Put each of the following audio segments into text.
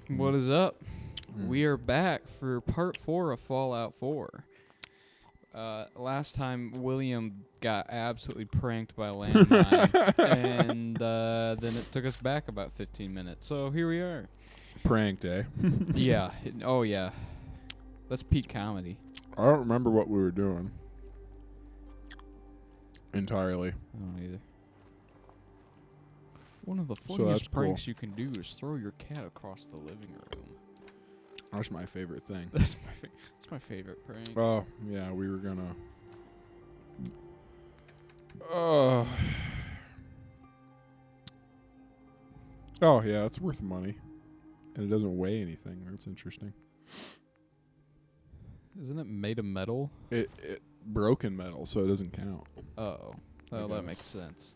What is up? We are back for part 4 of Fallout 4. Last time, William got absolutely pranked by a landmine, and then it took us back about 15 minutes. So here we are. Pranked, eh? Yeah. Oh, yeah. That's peak comedy. I don't remember what we were doing entirely. I don't either. One of the So funniest that's pranks you can do is throw your cat across the living room. That's my favorite thing. That's my favorite prank. Oh, yeah, we were gonna... Oh, yeah, it's worth money. And it doesn't weigh anything. That's interesting. Isn't it made of metal? It broken metal, so it doesn't count. Oh. Well, that makes sense.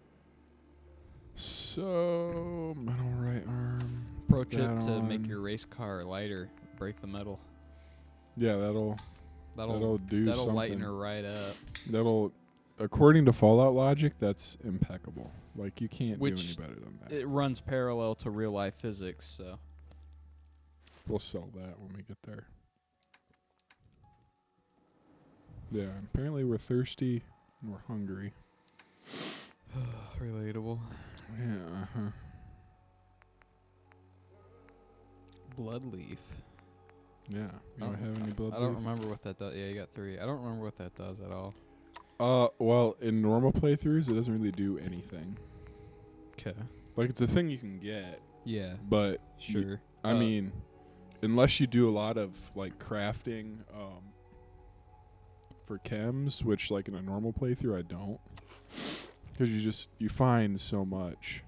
So, metal right arm. Pro tip to make your race car lighter, break the metal. Yeah, that'll do that'll something. lighten her right up. That'll, according to Fallout logic, that's impeccable. Like, you can't do any Which better than that. It runs parallel to real life physics, so. We'll sell that when we get there. Yeah, apparently we're thirsty and we're hungry. Relatable. Yeah, uh-huh. Blood leaf. Yeah, you don't have any blood I don't leaf? remember what that does. Yeah, you got 3. I don't remember what that does at all. Well, in normal playthroughs, it doesn't really do anything. Okay. Like, it's a thing you can get, Yeah. but Sure. I mean, unless you do a lot of like crafting for chems, which like in a normal playthrough I don't, because you find so much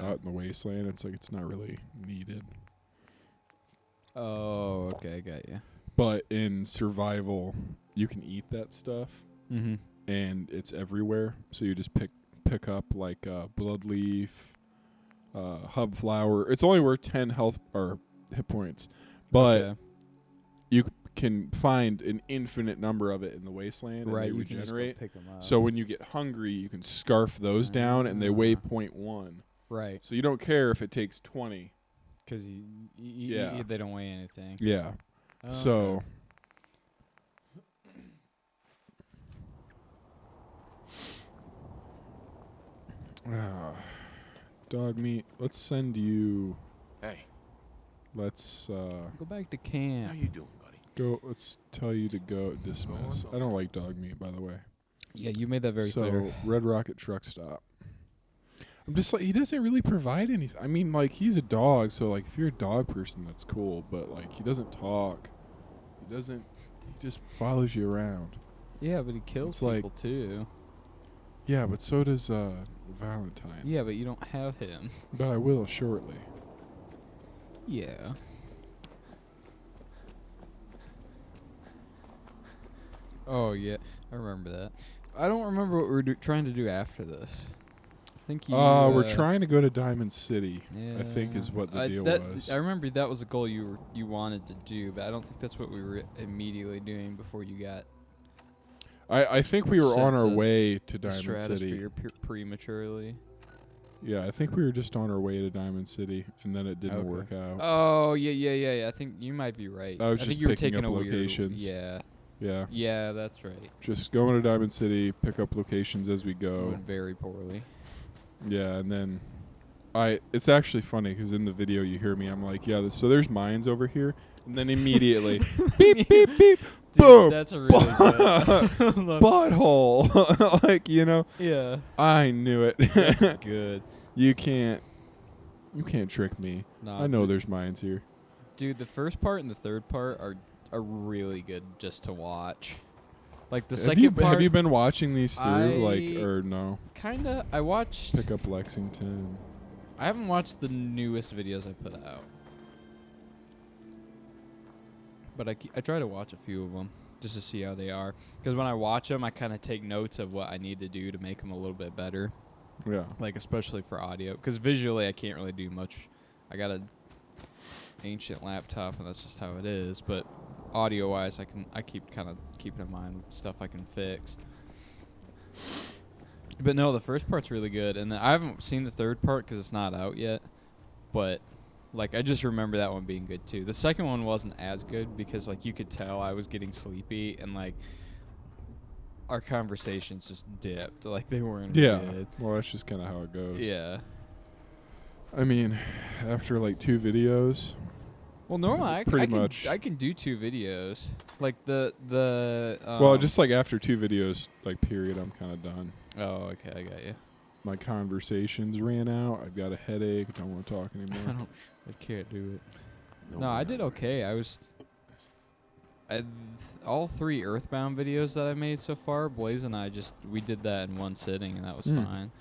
out in the wasteland. It's like it's not really needed. Oh, okay, I got you. But in survival, you can eat that stuff, Mm-hmm. and it's everywhere. So you just pick up like blood leaf, hub flower. It's only worth 10 health or hit points, but you can find an infinite number of it in the wasteland, and they you can just go regenerate. pick 'em up. So when you get hungry, you can scarf those down, and they weigh 0.1. Right. So you don't care if it takes 20. Because Yeah. they don't weigh anything. Yeah. Oh, So. Dog meat. Let's send you. Hey, Let's go back to camp. how you doing, buddy? go. Let's tell you to go dismiss. I don't like dog meat, by the way. Yeah, you made that very clear. So Red Rocket truck stop. I'm just like, he doesn't really provide anything. I mean, like, he's a dog, so like if you're a dog person, that's cool. But like, he doesn't talk. He just follows you around. Yeah, but he kills It's like- people too. Yeah, but so does Valentine. Yeah, but you don't have him. But I will shortly. Yeah. Oh yeah, I remember that. I don't remember what we were trying to do after this. I think you. We're trying to go to Diamond City. Yeah. I think is what the deal was. I remember that was a goal you wanted to do, but I don't think that's what we were immediately doing before you got I think we were on our sent to way to the Diamond City. stratosphere prematurely. Yeah, I think we were just on our way to Diamond City, and then it didn't Okay. work out. Oh yeah. I think you might be right. I was think just you were picking taking up a weird- locations. Yeah. Yeah, Yeah, that's right. just going to Diamond City, pick up locations as we You go. went very poorly. Yeah, and then it's actually funny because in the video you hear me, I'm like, yeah, so there's mines over here, and then immediately, beep, beep, beep, Dude, boom, that's a really good. butthole. Like, you know, Yeah. I knew it. That's good. You can't trick me. Nah, I know there's mines here. Dude, the first part and the third part are really good just to watch. Like the second part. Have you been watching these through, I- or no? Kinda. I watched. Pick up Lexington. I haven't watched the newest videos I put out, but I try to watch a few of them just to see how they are. Because when I watch them, I kind of take notes of what I need to do to make them a little bit better. Yeah. Like especially for audio, because visually I can't really do much. I got a ancient laptop, and that's just how it is. But audio-wise, I keep kind of keeping in mind stuff I can fix. But no, the first part's really good, and I haven't seen the third part because it's not out yet. But Like, I just remember that one being good, too. The second one wasn't as good because, like, you could tell I was getting sleepy and, like, our conversations just dipped. Like, they weren't good. Well, that's just kind of how it goes. Yeah. I mean, after, like, 2 videos... Well, normally I can do 2 videos. Like, well, just, like, after 2 videos, like, period, I'm kind of done. Oh, okay, I got you. My conversations ran out. I've got a headache. I don't want to talk anymore. I can't do it. No, I did okay. All 3 Earthbound videos that I made so far, Blaze and I we did that in one sitting, and that was fine.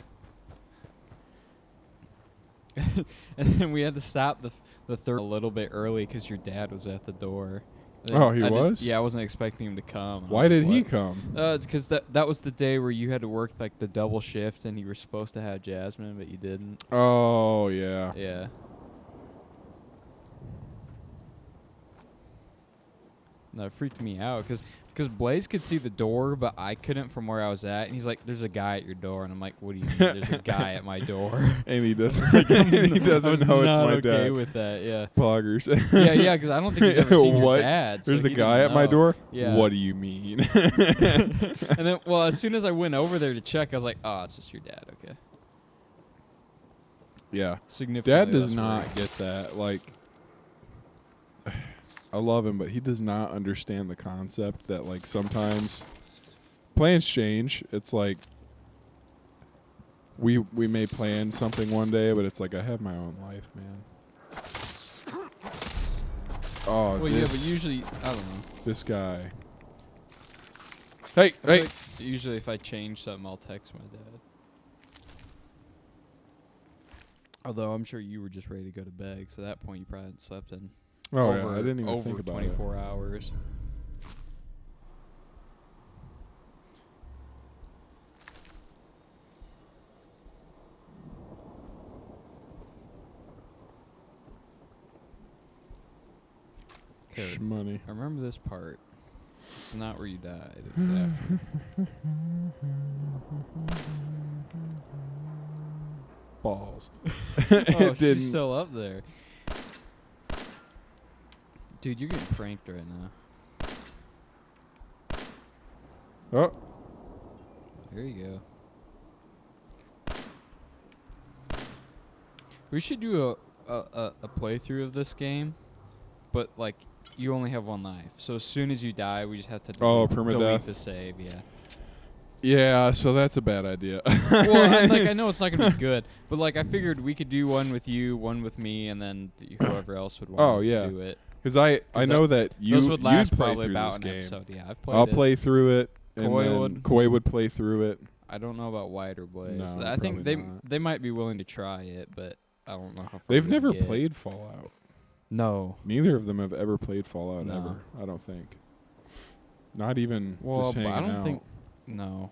And then we had to stop the third a little bit early because your dad was at the door. Oh, he was? Yeah, I wasn't expecting him to come. Why did he come? It's because that was the day where you had to work like the double shift, and you were supposed to have Jasmine, but you didn't. Oh, yeah. Yeah. No, it freaked me out because Blaze could see the door, but I couldn't from where I was at. And he's like, "There's a guy at your door," and I'm like, "What do you mean? There's a guy at my door?" And he doesn't. He doesn't know it's my dad. Okay with that, yeah. Poggers. yeah, because I don't think he's ever seen your dad. So There's a guy at my door. Yeah. What do you mean? And then, well, as soon as I went over there to check, I was like, "Oh, it's just your dad." Okay. Yeah. Significantly. Dad does not get that. Like, I love him, but he does not understand the concept that, like, sometimes plans change. It's like we may plan something one day, but it's like I have my own life, man. Oh, well, yeah, but usually, I don't know. This guy. Hey. Like usually, if I change something, I'll text my dad. Although I'm sure you were just ready to go to bed, so at that point you probably hadn't slept in. Oh, yeah, I didn't even think about 24 hours. Money. I remember this part. It's not where you died. It's after. Balls. Oh, she's still up there. Dude, you're getting pranked right now. Oh. There you go. We should do a playthrough of this game, but like you only have 1 life. So as soon as you die, we just have to delete the save. Yeah. Yeah, so that's a bad idea. Well, I know it's not gonna be good, but like I figured we could do one with you, one with me, and then whoever else would want to do it. Because I know that those would last play probably through about this an game. episode. Yeah, I've played I'll play through it, and Koi would play through it. I don't know about White or Blaze. No, I think they might be willing to try it, but I don't know how far they've never played Fallout. No. Neither of them have ever played Fallout ever, I don't think. Not even just hanging out. I don't think... No.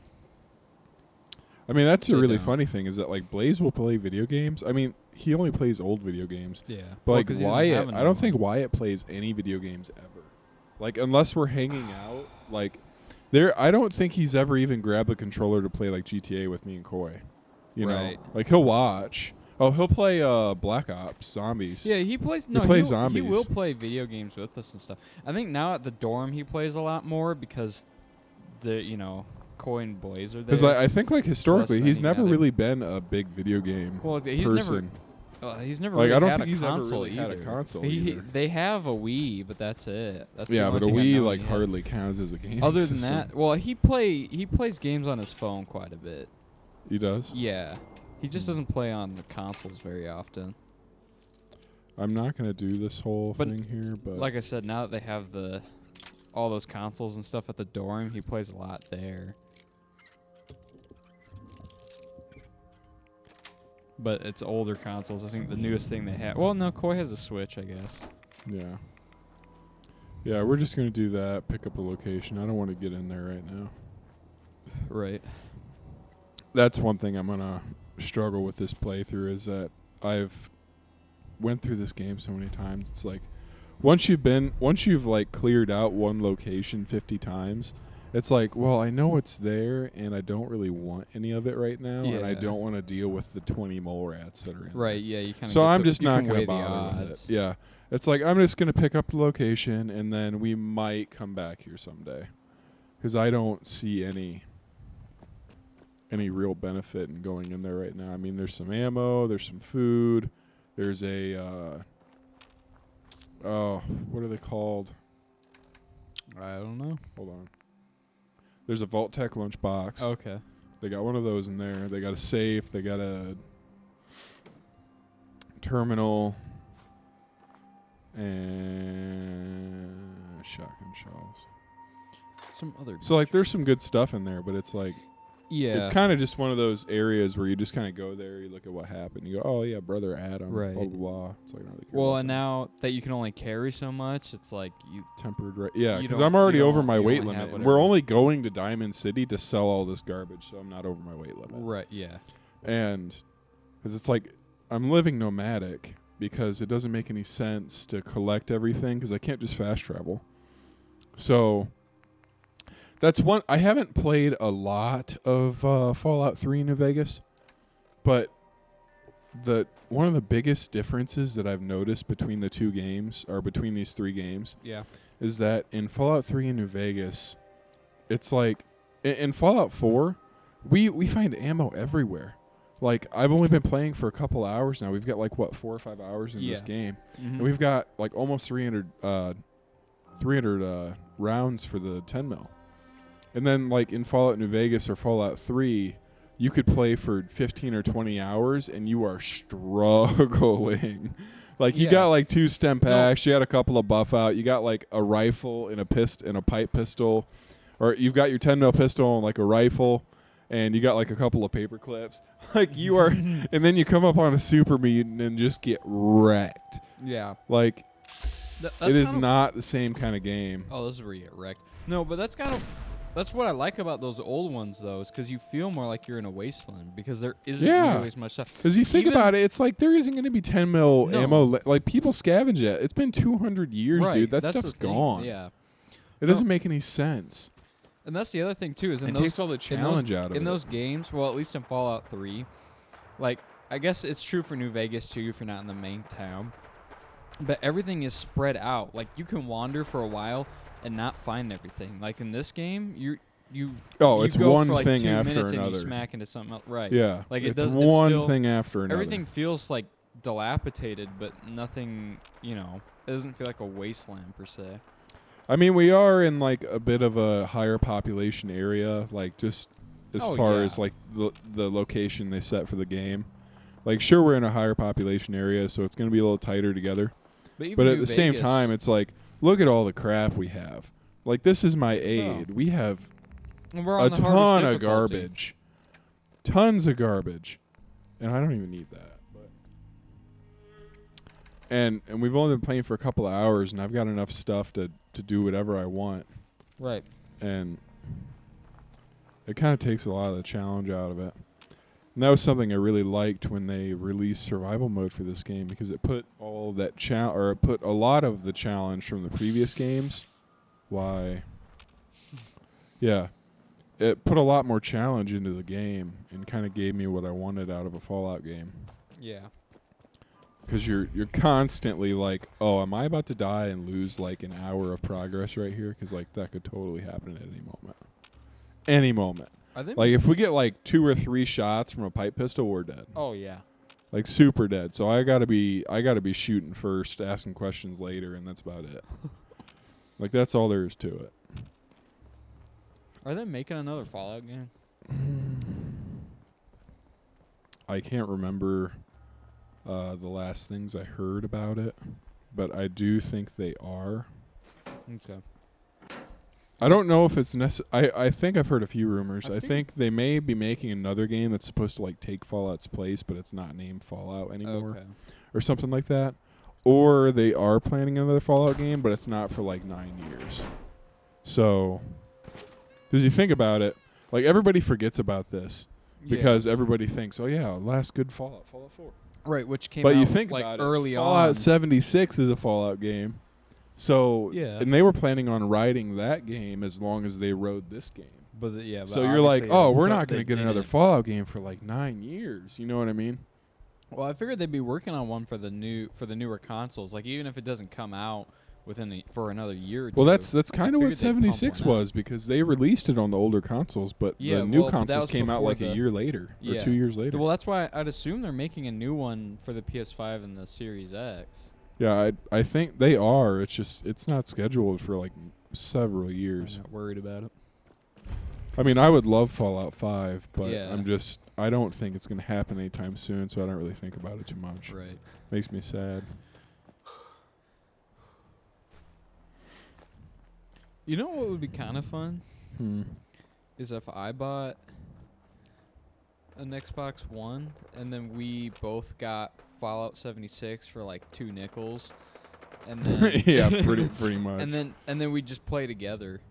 I mean, that's a really funny thing, is that, like, Blaze will play video games. I mean, he only plays old video games. Yeah. But, like, Wyatt, I don't think Wyatt plays any video games ever. Like, unless we're hanging out, like... I don't think he's ever even grabbed the controller to play, like, GTA with me and Koi. You know? Like, he'll watch... Oh, he'll play Black Ops Zombies. Yeah, he plays. No, he plays zombies. He will play video games with us and stuff. I think now at the dorm he plays a lot more because Koi and Blaze are there. Because I think like historically he's never really been a big video game person. He's never like really I don't had think a he's ever console really had a console. They have a Wii, but that's it. That's yeah, but a Wii like hardly counts as a game. Other system. than that, well, he plays games on his phone quite a bit. He does? Yeah. He just doesn't play on the consoles very often. I'm not going to do this whole thing here, but... Like I said, now that they have all those consoles and stuff at the dorm, he plays a lot there. But it's older consoles. I think the newest thing they have... Well, no, Koi has a Switch, I guess. Yeah. Yeah, we're just going to do that, pick up the location. I don't want to get in there right now. Right. That's one thing I'm going to struggle with this playthrough, is that I've went through this game so many times. It's like once you've like cleared out one location 50 times, it's like, well, I know it's there, and I don't really want any of it right now, and I Yeah. don't want to deal with the 20 mole rats that are in Right. there. Yeah. You kind of. So I'm just you not can going weigh to the bother with odds. it. Yeah. It's like, I'm just going to pick up the location, and then we might come back here someday. Because I don't see any real benefit in going in there right now. I mean, there's some ammo, there's some food, there's a, what are they called? I don't know. Hold on. There's a Vault-Tec lunchbox. Okay. They got one of those in there. They got a safe. They got a terminal. And shotgun shells. Some other. So, like, there's some good stuff in there, but it's like, Yeah. it's kind of just one of those areas where you just kind of go there, you look at what happened, you go, oh, yeah, Brother Adam, Right. blah, blah, blah. It's like, I don't really care Well, about and that. now that you can only carry so much, it's like you. Tempered, yeah, you because don't- I'm already you over don't- my you weight only have limit. And whatever. we're only going to Diamond City to sell all this garbage, so I'm not over my weight limit. Right. Yeah. And because it's like I'm living nomadic because it doesn't make any sense to collect everything because I can't just fast travel. So that's one. I haven't played a lot of Fallout 3 New Vegas, but one of the biggest differences that I've noticed between the two games, or between these three games, Yeah. is that in Fallout 3 and New Vegas, it's like in Fallout 4, we find ammo everywhere. Like, I've only been playing for a couple hours now. We've got like 4 or 5 hours in this Yeah. game, Mm-hmm. and we've got like almost 300 rounds for the 10 mil. And then like in Fallout New Vegas or Fallout 3, you could play for 15 or 20 hours and you are struggling. Like, you Yeah. got like 2 stem packs, you got a couple of buff out, you got like a rifle and a pipe pistol, or you've got your 10 mil pistol and like a rifle, and you got like a couple of paper clips. Like, you are, and then you come up on a super mutant and just get wrecked. Yeah. Like, That's it is kind of- not the same kind of game. Oh, this is where you get wrecked. No, but that's kind of. That's what I like about those old ones, though, is because you feel more like you're in a wasteland because there isn't Yeah. nearly as much stuff. Because you think Even- about it, it's like there isn't going to be 10 mil No. ammo. Like, people scavenge it. It's been 200 years, Right. dude. That that's stuff's the thing. gone. Yeah. It doesn't make any sense. And that's the other thing, too, is in It those, takes all the challenge out of it. in those games, well, at least in Fallout 3, like, I guess it's true for New Vegas, too, if you're not in the main town. But everything is spread out. Like, you can wander for a while and not find everything. Like, in this game, you it's go one for like thing 2 after minutes another. And you smack into something else. Right. Yeah. Like, it it's does- it's one still- thing after another. Everything feels like dilapidated, but nothing, it doesn't feel like a wasteland per se. I mean, we are in like a bit of a higher population area, like just as Oh, far yeah. as like the location they set for the game. Like, sure, we're in a higher population area, so it's going to be a little tighter together. But, even But at New the same Vegas- time, it's like, look at all the crap we have. Like, this is my aid. We have we're on a the hardest ton of difficulty. garbage. Tons of garbage. And I don't even need that. But and we've only been playing for a couple of hours, and I've got enough stuff to do whatever I want. Right. And it kind of takes a lot of the challenge out of it. And that was something I really liked when they released survival mode for this game, because it put all that it put a lot of the challenge from the previous games. Why? Yeah. It put a lot more challenge into the game and kind of gave me what I wanted out of a Fallout game. Yeah. Because you're constantly like, oh, am I about to die and lose like an hour of progress right here? Because like that could totally happen at any moment. Any moment. Are they Like, if we get like 2 or 3 shots from a pipe pistol, we're dead. Oh yeah. Like, super dead. So I gotta be shooting first, asking questions later, and that's about it. Like, that's all there is to it. Are they making another Fallout game? I can't remember the last things I heard about it, but I do think they are. Okay. I don't know if it's necessary. I think I've heard a few rumors. I I think- think they may be making another game that's supposed to like take Fallout's place, but it's not named Fallout anymore, Okay. or something like that. Or they are planning another Fallout game, but it's not for like 9 years. So, because you think about it, like, everybody forgets about this because everybody thinks, oh yeah, last good Fallout 4. right, which came But out you think like about early it, Fallout on. 76 is a Fallout game. So Yeah. and they were planning on riding that game as long as they rode this game. But but so you're like, obviously oh, we're they not going to get another didn't. Fallout game for like 9 years. You know what I mean? Well, I figured they'd be working on one for the newer consoles. Like even if it doesn't come out for another year or two. Well, that's kind of what figured they'd pump 76 one out. was, because they released it on the older consoles, but Yeah, the new well, but that consoles was came out before like a year later or Yeah. 2 years later. Well, that's why I'd assume they're making a new one for the PS5 and the Series X. Yeah, I think they are. It's just it's not scheduled for like several years. I'm not worried about it. I mean, I would love Fallout 5, but Yeah. I don't think it's going to happen anytime soon, so I don't really think about it too much. Right. Makes me sad. You know what would be kind of fun Hmm. is if I bought an Xbox One and then we both got Fallout 76 for like $2, and then Yeah, pretty much. and then we just play together,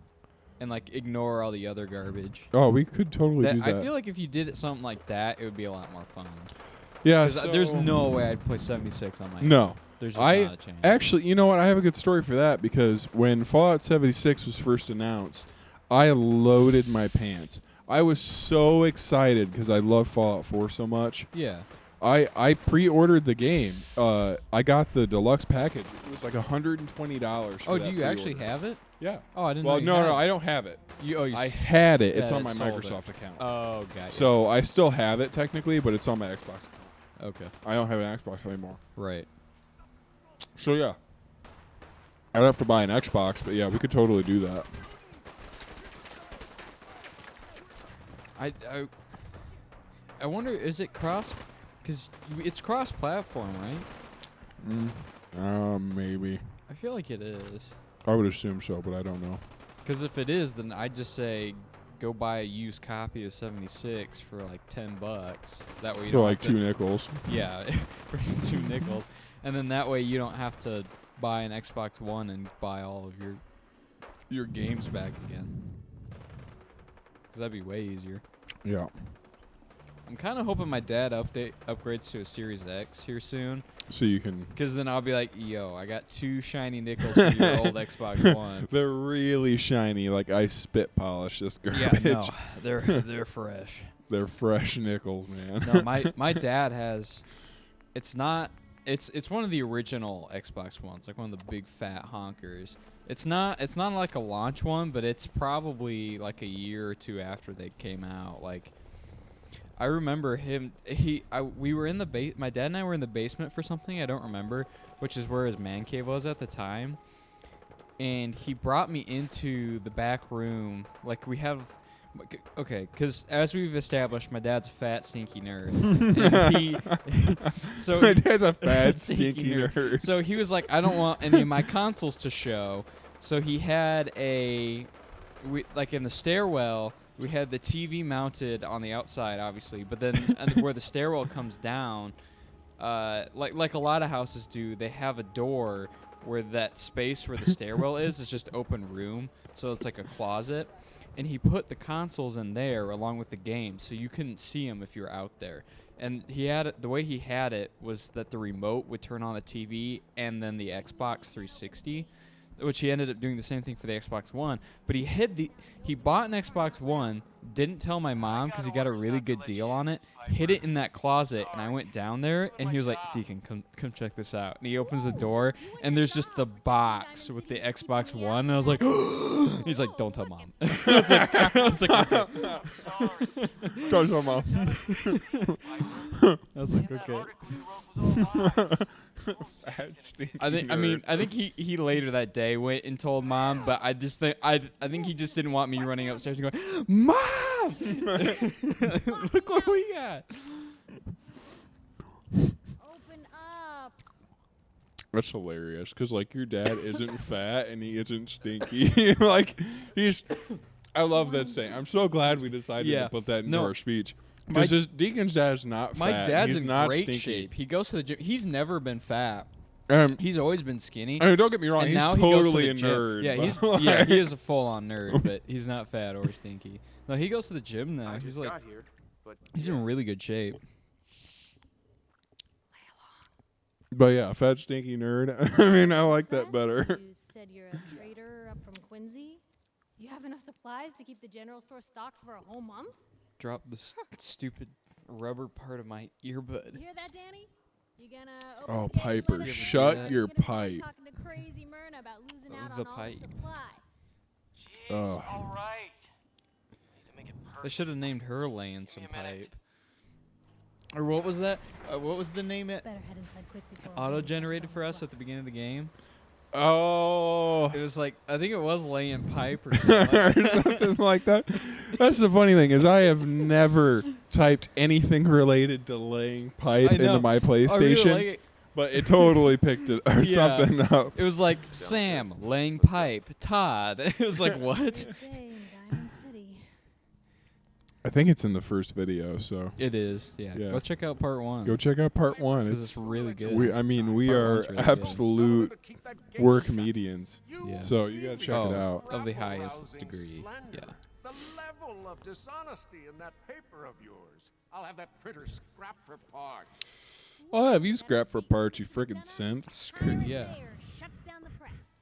and like ignore all the other garbage. Oh, we could totally do that. I feel like if you did it something like that, it would be a lot more fun. Yeah, 'Cause there's no way I'd play 76 on my own. No. There's just not a chance. Actually, you know what? I have a good story for that, because when Fallout 76 was first announced, I loaded my pants. I was so excited because I love Fallout 4 so much. Yeah. I pre-ordered the game. I got the deluxe package. It was like $120. For Oh, that do you actually pre-order. have it? Yeah. Oh, I didn't Well, know. no, I don't have it. You I had it. It's Yeah, on my it sold it. Microsoft account. Oh, got So I still have it technically, but it's on my Xbox. Okay. I don't have an Xbox anymore. Right. So yeah, I'd have to buy an Xbox, but yeah, we could totally do that. I wonder, is it cross? Because it's cross-platform, right? Maybe. I feel like it is. I would assume so, but I don't know. Because if it is, then I'd just say go buy a used copy of 76 for like $10. That way you For don't like have to, $2. Yeah, for $2, and then that way you don't have to buy an Xbox One and buy all of your games back again. Because that'd be way easier. Yeah. I'm kind of hoping my dad upgrades to a Series X here soon. So you can. Because then I'll be like, yo, I got 2 shiny nickels for your old Xbox One. They're really shiny. Like I spit polish this garbage. Yeah, no, they're fresh. They're fresh nickels, man. No, my dad has. It's one of the original Xbox Ones, like one of the big fat honkers. It's not like a launch one, but it's probably like a year or two after they came out. Like, I remember him. We were in the my dad and I were in the basement for something I don't remember, which is where his man cave was at the time. And he brought me into the back room. Like we have, okay, because as we've established, my dad's a fat, stinky nerd. And so My dad's a fat, stinky nerd. So he was like, I don't want any of my consoles to show. So he had like in the stairwell. We had the TV mounted on the outside, obviously, but then where the stairwell comes down, like a lot of houses do, they have a door where that space where the stairwell is just open room, so it's like a closet. And he put the consoles in there along with the games, so you couldn't see them if you were out there. And the way he had it was that the remote would turn on the TV and then the Xbox 360. Which he ended up doing the same thing for the Xbox One, but he bought an Xbox One, didn't tell my mom because he got a really good deal on it, hid it in that closet, and I went down there, and he was like, Deacon, come check this out. And he opens the door, and there's just the box with the Xbox One, and I was like, he's like, don't tell mom. I was like, okay. Don't tell mom. I was like, okay. I think he later that day went and told mom, but I think he just didn't want me running upstairs and going, Mom, look what we got. Open up. That's hilarious, because like your dad isn't fat and he isn't stinky. Like I love that saying. I'm so glad we decided to put that into our speech. Because Deacon's dad is not fat. My dad's He's in not great stinky. shape. He goes to the gym. He's never been fat. He's always been skinny. I mean, don't get me wrong. And He's now he goes to totally the a gym. nerd. Yeah, he is a full-on nerd, but he's not fat or stinky. No, he goes to the gym now. He's like, he's in really good shape. But yeah, fat stinky nerd. I mean, I like that better. You said you're a trader up from Quincy? You have enough supplies to keep the general store stocked for a whole month? Drop the stupid rubber part of my earbud. You hear that, Danny? You gonna open Oh, the gate and Piper, let us shut in? your You gonna be pipe. talking to crazy Myrna about losing out The on all pipe. the supply. Jeez, Ugh. all right. Need to make it perfect. They should have named her laying some Give me a minute. pipe. Or what was that? What was the name it Better head inside quick before auto-generated for us at the beginning of the game? Oh. It was like, I think it was laying pipe or something. Or something like that. That's the funny thing is I have never typed anything related to laying pipe I know. into my I really PlayStation, like it. but it totally picked it or Yeah. something up. It was like Sam laying pipe, Todd. It was like what? Great day in Diamond City. I think it's in the first video, so It is. Yeah. Yeah. Go check out part 1. go check out part 1. 'Cause It's it's really good. we Part are one's really good. absolute we're comedians. Yeah. So you gotta check it out. Of the highest degree. Yeah. The level of dishonesty in that paper of yours. I'll have that printer scrapped for parts. I'll have you scrap for parts, you frickin' synth. Pilot yeah. Mayor shuts down the press.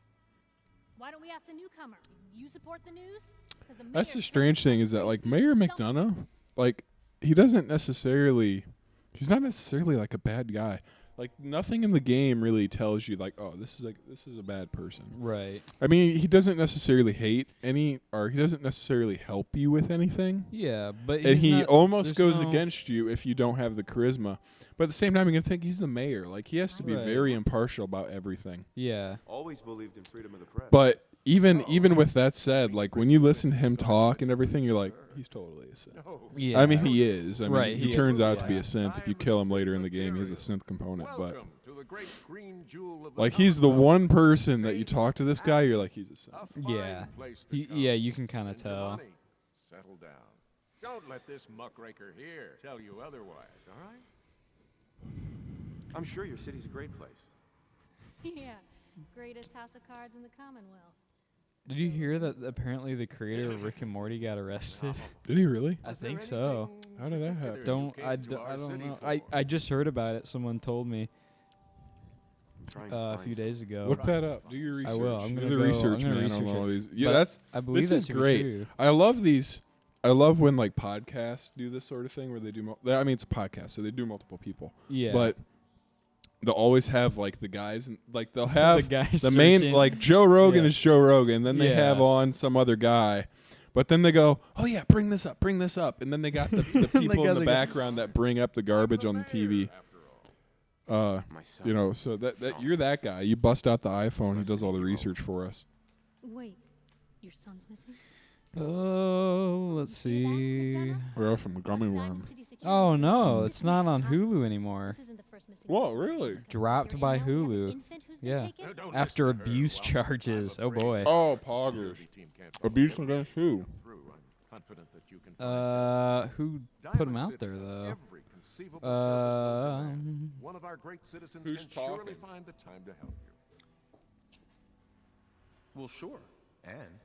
Why don't we ask the newcomer? You support the news? 'Cause the That's the mayor's strange thing is that like Mayor McDonough, like he's not necessarily like a bad guy. Like nothing in the game really tells you like, oh, this is a bad person. Right. I mean, he doesn't necessarily hate any, or he doesn't necessarily help you with anything. Yeah, but And he's he not- almost there's goes no- against you if you don't have the charisma. But at the same time, you're gonna think he's the mayor. Like he has to be Right. very impartial about everything. Yeah. Always believed in freedom of the press. But even with that said, like when you listen to him talk and everything, you're like, he's totally a synth. Yeah. I mean, he is. I mean, Right, he he turns is, out to be yeah. a synth. If you kill him later in the game, he has a synth component. But Welcome to the great green jewel of the like, he's the Commonwealth. one person that you talk to this guy, you're like, he's a synth. A fine Yeah. place to come. Yeah, you can kind of Spend your tell. money. Settle down. Don't let this muckraker here tell you otherwise, all right? I'm sure your city's a great place. Yeah, greatest house of cards in the Commonwealth. Did you hear that apparently the creator of Rick and Morty got arrested? Did he really? I Is there think so. anything How did that particular happen? you Don't came I, to d- our I don't city know. for? I just heard about it. Someone told me Trying to a find few days ago. Look that up. Do your I research. will. I'm Do gonna the go- research, I'm gonna man, research on all it. these. Yeah, But that's I believe this that is to be great. true. I love these. I love when like podcasts do this sort of thing where they do. I mean, it's a podcast, so they do multiple people. Yeah. But they'll always have like the guys, and like they'll have the guys the main searching. like Joe Rogan Yeah. is Joe Rogan. Then they have Yeah. on some other guy. But then they go, oh yeah, bring this up, and then they got the people got in the the guy- background that bring up the garbage on the TV. my son. You know, so that you're that guy. You bust out the iPhone. He does all the research for us. Wait, your son's missing? Oh, let's You hear that, see. McDonough? We're off from a gummy Diamond worm. City Security. Oh no, This it's not on huh? Hulu anymore. This isn't the first missing Whoa, person. really? Dropped Your by email, we have an Hulu. infant who's been Yeah. taken? After abuse charges. Oh boy. Oh, poggers. Abuse against who? Who put him out there though? One of our great citizens Who's can surely talking? find the time to help you. Well, sure. And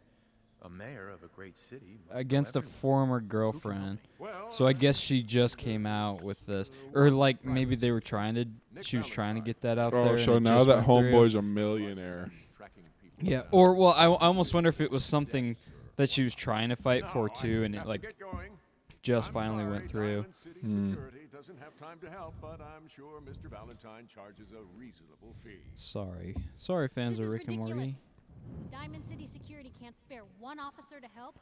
a mayor of a great city must know Against a everyone. former girlfriend. Well, So I guess she just came out with this, or like maybe they were trying to. She was trying to get that out there. Oh, and so it now just that went through. homeboy's a millionaire. tracking people Yeah. down. Or well, I almost wonder if it was something that she was trying to fight for Now I too, and have it to like get going. just I'm finally sorry, went through. Diamond City Security doesn't have time to help, but I'm sure Mr. Valentine charges a reasonable fee. Sorry, fans This of is Rick and Morty. ridiculous. Diamond City Security can't spare one officer to help.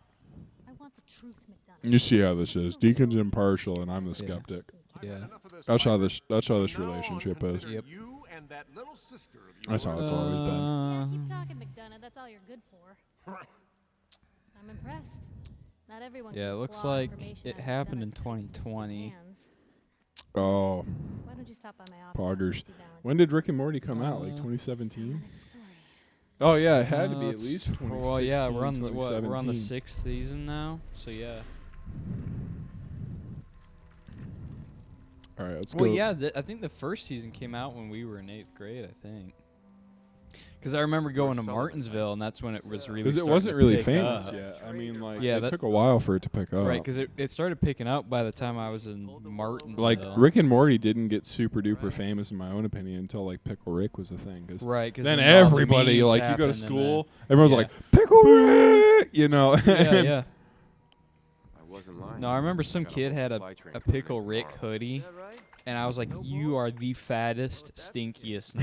I want the truth, McDonough. You see how this is. Deacon's impartial, and I'm the Yeah. skeptic. Yeah. Enough of this, That's how Piper. this. That's how this From now on, relationship is. consider Yep. You and that little sister of That's how yours. it's always been. Yeah, Uh, keep talking, McDonough. That's all you're good for. I'm impressed. Not everyone Yeah, can it looks claw like information it out of happened in McDonough's tight-fisted 2020. hands. Oh, Why don't you stop by my office? Poggers. and see Valentine? when did Rick and Morty come out? Like Uh, 2017? Next story. Oh yeah, it had to be at it's least 2016. Well, yeah, we're on the what? We're on the 2017. 6th season now. So yeah. All right, let's Well, go. yeah, I think the first season came out when we were in 8th grade. I think. Because I remember going to Sullivan, Martinsville, and that's when it was really Because it starting wasn't to really pick famous up. yet. I mean, like, Yeah, it that- took a while for it to pick up. Right, because it started picking up by the time I was in Martinsville. Like, Rick and Morty didn't get super duper famous, in my own opinion, until, like, Pickle Rick was a thing. Cause Right, because then everybody, like, you go to school, everyone's like, Pickle Rick! You know? yeah, yeah. I wasn't lying. No, I remember some got a kid whole had supply train a coming in Pickle Rick tomorrow. hoodie, and I was like, "You are the fattest, stinkiest."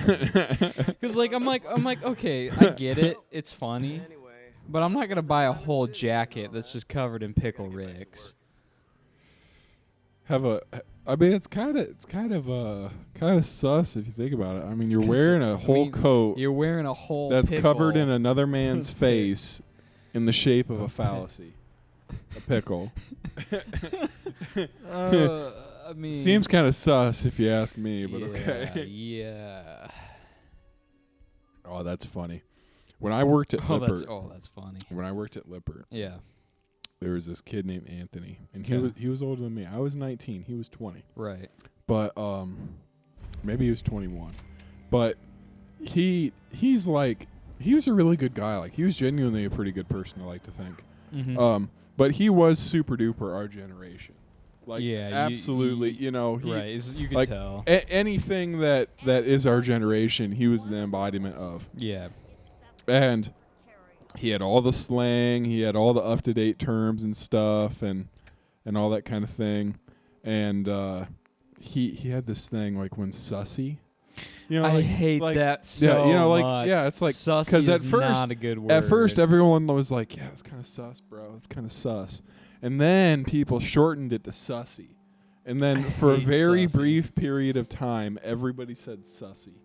Because I'm like, okay, I get it, it's funny, but I'm not gonna buy a whole jacket that's just covered in Pickle Ricks. I mean, it's kind of sus if you think about it. I mean, you're wearing a whole coat You're wearing a whole that's pickle. covered in another man's face in the shape of a fallacy. A pickle. I mean, Seems kind of sus if you ask me, but yeah, okay. Yeah. Oh, that's funny. When I worked at Lippert, That's funny. when I worked at Lippert, Yeah. there was this kid named Anthony, and Okay. he was older than me. I was 19, he was 20. Right. But maybe he was 21. But he was a really good guy. Like, he was genuinely a pretty good person, I like to think. Mm-hmm. But he was super duper our generation. Like, Yeah, absolutely, he- he, right. You can like, tell. anything that is our generation, he was the embodiment of. Yeah. And he had all the slang, he had all the up-to-date terms and stuff, and all that kind of thing. And he had this thing, like, when sussy. You know, I like, hate like, that so yeah, you know, like, much. yeah, it's like, Sussy because is not a good word. at first everyone was like, yeah, it's kind of sus, bro. It's kind of sus. And then people shortened it to sussy. And then for a hate very sussy. brief period of time, everybody said sussy.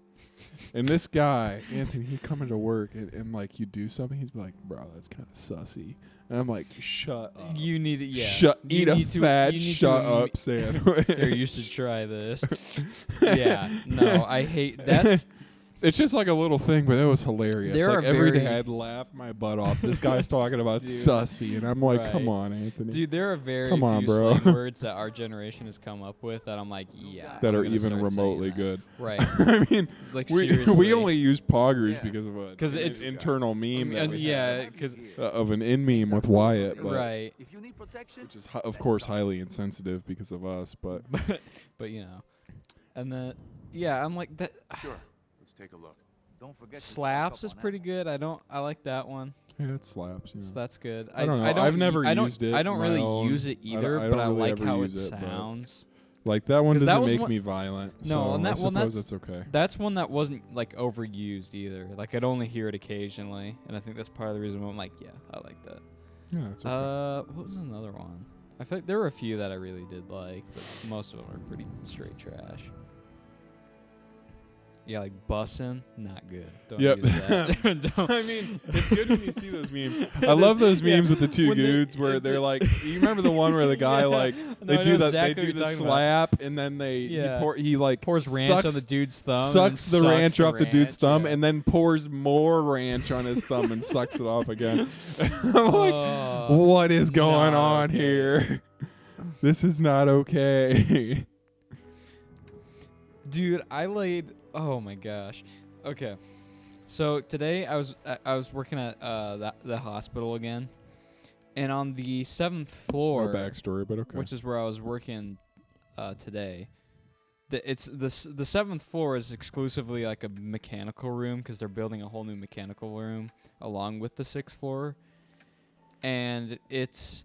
And this guy, Anthony, he'd come into work and like, you do something, he'd be like, bro, that's kind of sussy. And I'm like, shut up. You need to, yeah. Eat You a need to- fat, you need to shut admi- up sandwich. Here, you should try this. Yeah. No, I hate that's. It's just like a little thing, but it was hilarious. There Like, are every day very- I'd laugh my butt off. This guy's talking about Dude. sussy, and I'm like, come Right. on, Anthony. Dude, there are very Come on, few bro. slang words that our generation has come up with that I'm like, yeah. that I'm are gonna even start saying remotely that. good. Right. I mean, Like, we seriously. only use poggers Yeah. because of a 'Cause an it's- internal meme that we yeah, because of an in meme with Wyatt, but right. If you need protection, which is of course highly insensitive because of us. But But you know, and then yeah, I'm like that. Sure. Let's take a look. don't forget to Slaps stock is up on pretty good. I like that one. yeah, it slaps. You So know. that's good. I don't know. I've never I don't, used it I don't my really own. use it I don't- either, I but don't I really like ever how it use it, but- sounds. Like that one 'Cause that doesn't was make one- me violent. No, so and I that- well, suppose that's- that's okay. That's one that wasn't like overused either. Like I'd only hear it occasionally, and I think that's part of the reason why I'm like, yeah, I like that. Yeah, it's okay. What was another one? I feel like there were a few that I really did like, but most of them are pretty straight trash. Yeah, like bussin', not good. Don't Yep. use that. Don't. I mean, it's good when you see those memes. I love those Yeah, memes with the two when they- dudes where it's they're a- like, you remember the one where the guy Yeah. like No, they I do know the exactly they what do you're the talking about. slap and then Yeah. he like Pours ranch on sucks- the dude's thumb. and sucks then the sucks ranch off the dude's thumb yeah. and then pours more ranch on his thumb and sucks it off again. I'm like, what is going not on okay. here? This is not okay. Dude, I laid. Oh my gosh. Okay, so today I was working at the hospital again, and on the 7th No floor, backstory, but okay. which is where I was working today. The 7th floor is exclusively like a mechanical room because they're building a whole new mechanical room along with the 6th floor, and it's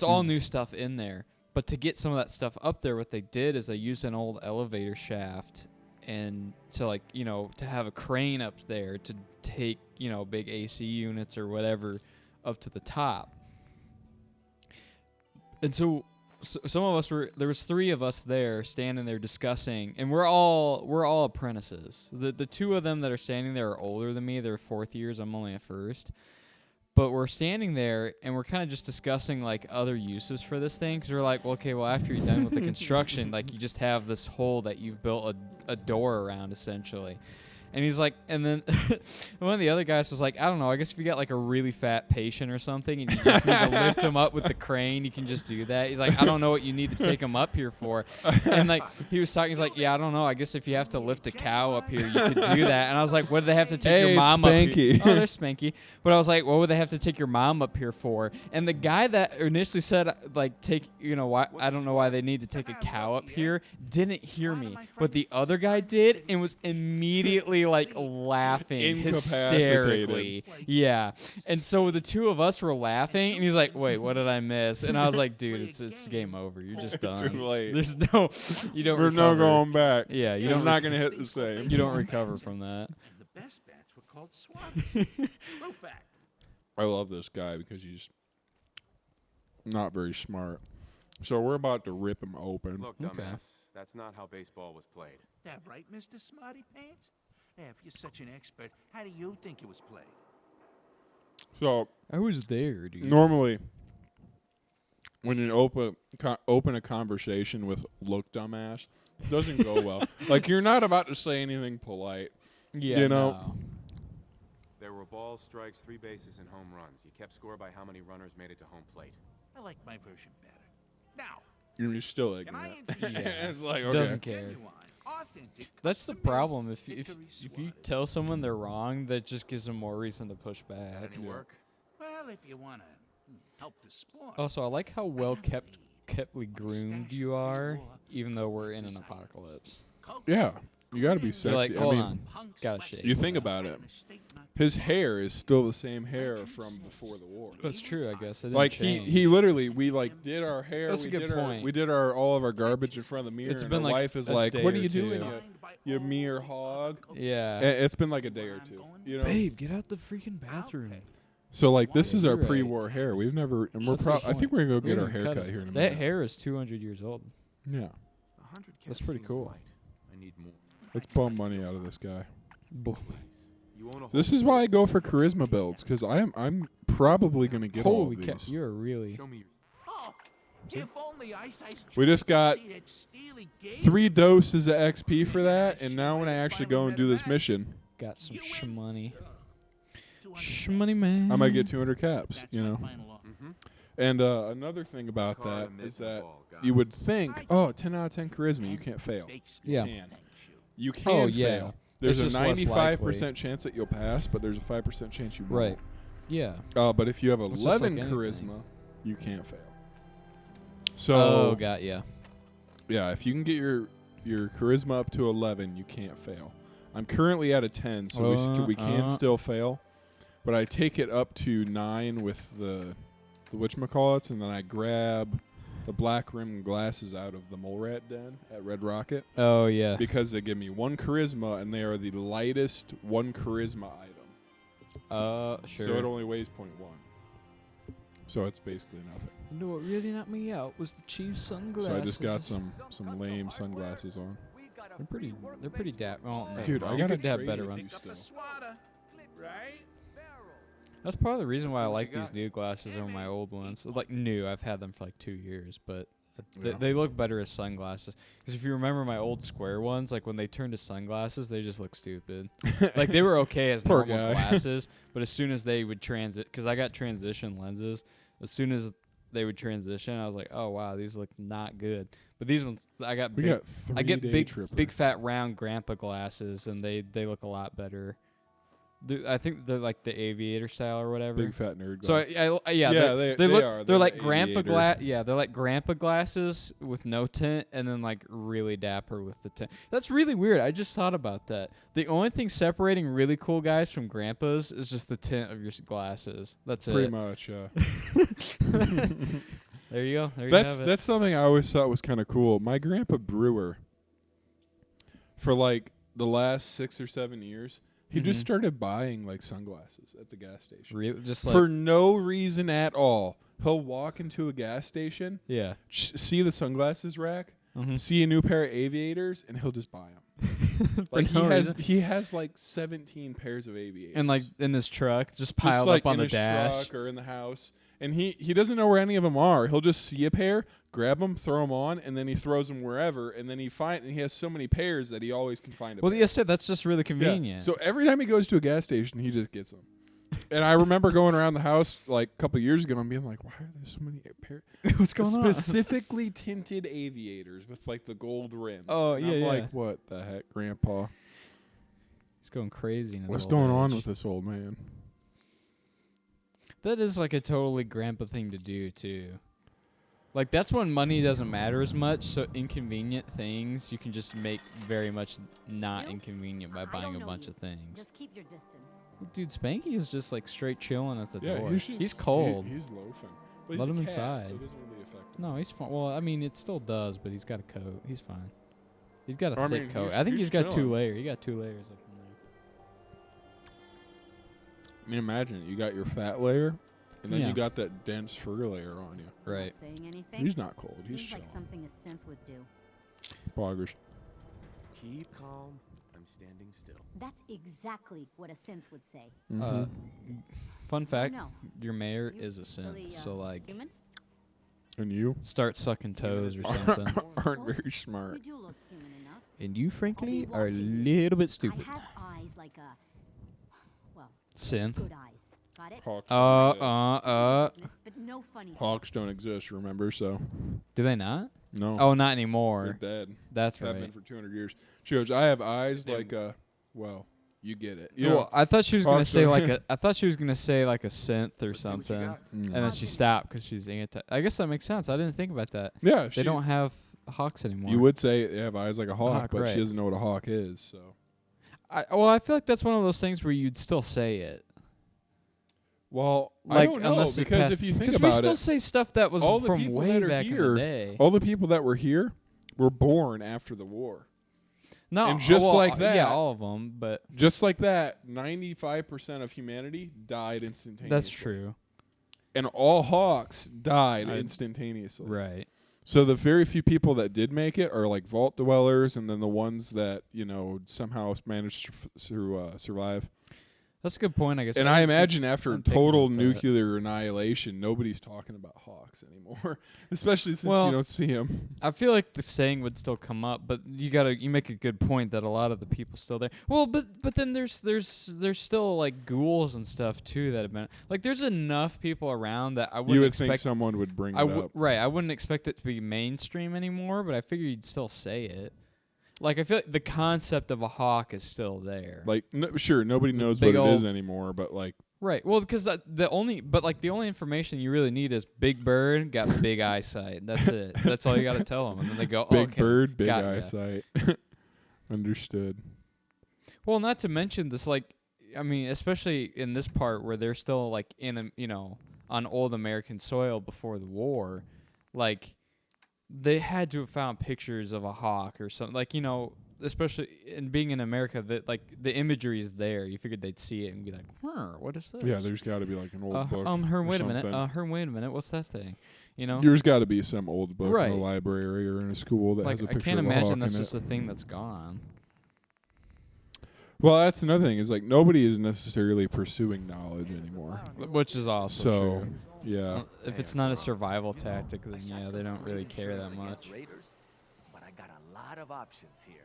all new stuff in there. But to get some of that stuff up there, what they did is they used an old elevator shaft and to to have a crane up there to take, big AC units or whatever up to the top. And so some of us there was 3 of us there standing there discussing, and we're all apprentices. The 2 of them that are standing there are older than me. They're 4th years. I'm only a first. But we're standing there, and we're kind of just discussing, like, other uses for this thing. Because we're like, well, okay, well, after you're done with the construction, like, you just have this hole that you've built a door around, essentially. And he's like, and then one of the other guys was like, I don't know, I guess if you got like a really fat patient or something and you just need to lift him up with the crane, you can just do that. He's like, I don't know what you need to take him up here for. And like he was talking, he's like, yeah, I don't know, I guess if you have to lift a cow up here, you could do that. And I was like, what do they have to take your mom up here? Oh, they're Spanky. But I was like, what would they have to take your mom up here for? And the guy that initially said, like, take, you know, why I don't know why they need to take a cow up here, didn't hear me. But the other guy did and was immediately like laughing hysterically. Yeah. And so the two of us were laughing and he's like, wait, what did I miss? And I was like, dude, it's game over. You're just done. Too late. There's no, you don't There's recover. no going back. Yeah, you It's don't not going to hit the same. you don't recover from that. And the best bats were called swats. True fact. I love this guy because he's not very smart. So we're about to rip him open. Look, Okay. dumbass, that's not how baseball was played. That right, Mr. Smarty Pants? Yeah, if you're such an expert, how do you think it was played? So I was there, dude. normally, when you open a conversation with "look, dumbass," it doesn't go well. Like you're not about to say anything polite. Yeah, you know. no. There were balls, strikes, 3 bases, and home runs. You kept score by how many runners made it to home plate. I like my version better. Now, You're still can I ignorant. interest you? Yeah. It's like Doesn't okay. care. Genuine, authentic, That's the custom-made problem. If you victory tell swatters. someone they're wrong, that just gives them more reason to push back. Any work? Well, if you want to help the sport. Also, I like how well keptly groomed you are, even though we're in an apocalypse. Yeah, you got to be You're sexy. like, I hold mean, on, gotta shave. you think about it. His hair is still the same hair from before the war. That's true, I guess. It didn't Like change. he literally we like did our hair. That's we a good did point. we did all of our garbage in front of the mirror. It's and been our like wife is a like, day "What are or you two. doing, you mere hog?" Yeah. It's been like a day or two. You know. Babe, get out the freaking bathroom. So like this is our You're right. pre-war hair. We've never and we're That's a good I think we're gonna go We get our haven't cut haircut it. here in a That minute. hair is 200 years old. Yeah, 100 That's caps pretty seems cool. light. I need more. let's bum money out of this guy. You own a This whole is why I go for charisma builds because I'm probably gonna get all Holy of cow, these. you're really. Show me your. Oh, if only Ice We just got see that steely gaze 3 of doses of XP for that, and now when I actually go and do this mission, Got some shmoney. 200 Shmoney, man. I might get 200 caps. That's You my know. final offer. And another thing about Call that the is that ball guy. you would think, oh, 10 out of 10 charisma, you can't fail. Big Yeah. Smoke Can. thanks you. You can Oh, yeah. fail. There's It's a just less 95% chance that you'll pass, but there's a 5% chance you won't. Right. Yeah. But if you have It's just like 11 anything. charisma, you can't fail. So Oh, got ya. yeah, if you can get your charisma up to 11, you can't fail. I'm currently at a 10, so we can still fail. But I take it up to 9 with the whatchamacallits, and then I grab the black rimmed glasses out of the mole rat den at Red Rocket Oh, yeah. because they give me 1 charisma, and they are the lightest 1 charisma item. Sure. So it only weighs 0.1. So it's basically nothing. You know what really knocked me out was the cheap sunglasses. So I just got some lame sunglasses on. They're pretty dap. Oh, no. Dude, you I gotta could have trade better with ones. you still. Swatter, right? That's part of the reason why I what like you these got. new glasses over my old ones. Like new, I've had them for like 2 years, but Yeah. they look better as sunglasses. Because if you remember my old square ones, like when they turned to sunglasses, they just look stupid. Like they were okay as Poor normal guy. glasses, but as soon as they would transit, because I got transition lenses, as soon as they would transition, I was like, oh wow, these look not good. But these ones, I got We big, got 3 I get day tripper. big fat round grandpa glasses, and they look a lot better. I think they're like the aviator style or whatever. Big fat nerd So glasses. yeah, Yeah, they they look are. they're They're like the grandpa aviator. Yeah, they're like grandpa glasses with no tint, and then like really dapper with the tint. That's really weird. I just thought about that. The only thing separating really cool guys from grandpas is just the tint of your glasses. That's Pretty it. much, yeah. There you go. There you That's have it. that's something I always thought was kind of cool. My grandpa Brewer, for like the last 6 or 7 years, he just Mhm. started buying like sunglasses at the gas station really just like for no reason at all. He'll walk into a gas station, yeah. see the sunglasses rack, Mhm. see a new pair of aviators, and he'll just buy them. For Like no reason. he has like 17 pairs of aviators, And like in this truck, just Just, piled like up on in the his dash. truck or in the house. And he doesn't know where any of them are. He'll just see a pair, grab them, throw them on, and then he throws them wherever. And then he has so many pairs that he always can find a pair. Well, you said that's just really convenient. Yeah. So every time he goes to a gas station, he just gets them. And I remember going around the house like a couple years ago and being like, why are there so many pairs? What's going on? Specifically tinted aviators with like the gold rims. Oh, And yeah, I'm yeah. like, what the heck, Grandpa? He's going crazy in his What's old going on age. with this old man? That is like a totally grandpa thing to do too. Like that's when money doesn't matter as much. So inconvenient things you can just make very much not You? inconvenient by I buying don't a know bunch you. of things. Just keep your distance. Dude, Spanky is just like straight chilling at the Yeah, door. he's He's cold. He's loafing. But Let he's him a cat, inside. So it doesn't really affect him. No, he's fine. Well, I mean, it still does, but he's got a coat. He's fine. He's got a I thick mean, coat. he's- I think he's he's got two chilling. layers. He got 2 layers up in there. I mean, imagine you got your fat layer, and then Yeah. you got that dense fur layer on you. I'm Right. Not saying anything. He's not cold. He's Seems like chilling. something a synth would do. Poggers. Keep calm. I'm standing still. That's exactly what a synth would say. Uh, fun fact: no. your mayor You is a synth. really, So like, human? And you start sucking toes or something. aren't very You smart. do look human enough. And you, frankly, I'll are a be watching little bit I stupid. have eyes like a, well, Synth. good eyes. Got it? Hawks don't exist. Business, but no funny stuff. Hawks don't exist, remember? So, Do they not? no. Oh, not They're anymore. dead. That's Have been right. for 200 years. She goes, I have eyes like a, well, you get it. You know, Well, I thought she was gonna Hawks say don't- like a. I thought she was gonna say like a synth or Let's see what you something, got. and then she stopped because she's anti. I guess that makes sense. I didn't think about that. yeah, They don't have hawks anymore. You would say they have eyes like a hawk, Hawk, but right. she doesn't know what a hawk is. So, I feel like that's one of those things where you'd still say it. well, I Like don't know unless it because passed- if you think 'cause about we still it, say stuff that was all the from people way that are back in here, the day. all the people that were here were born after the war. No, and just well, like that- yeah, all of them. But Just like that, 95% of humanity died instantaneously. that's true, And all hawks died I- instantaneously. right? So the very few people that did make it are like vault dwellers, and then the ones that somehow managed to survive. That's a good point, I guess. And I imagine after didn't think total about that. nuclear annihilation, nobody's talking about hawks anymore, especially since Well, you don't see them. I feel like the saying would still come up, but you make a good point that a lot of the people still there. Well, but then there's still like ghouls and stuff too that have been like there's enough people around that I wouldn't You would expect think someone would bring it up. right. I wouldn't expect it to be mainstream anymore, but I figure you'd still say it. Like I feel like the concept of a hawk is still there. Like, sure, nobody It's a knows big what it is old- anymore, but like, Right. Well, because the only information you really need is big bird got big eyesight. That's it. That's all you got to tell them, and then they go, big okay, bird, big gotcha. eyesight. Understood. Well, not to mention this, like, I mean, especially in this part where they're still like on old American soil before the war, like they had to have found pictures of a hawk or something, like especially in being in America, that like the imagery is there. You figured they'd see it and be like, what is this? Yeah, there's got to be like an old book. Wait a minute. something. Wait a minute. What's that thing? There's got to be some old book Right. in a library or in a school that Like has a I picture can't of a hawk imagine in that's it. just a thing that's gone. Well, that's another thing. Is like nobody is necessarily pursuing knowledge anymore. Which is also So, true. yeah. If it's not a survival tactic, then yeah, they don't really care that much. Raiders, but I got a lot of options here.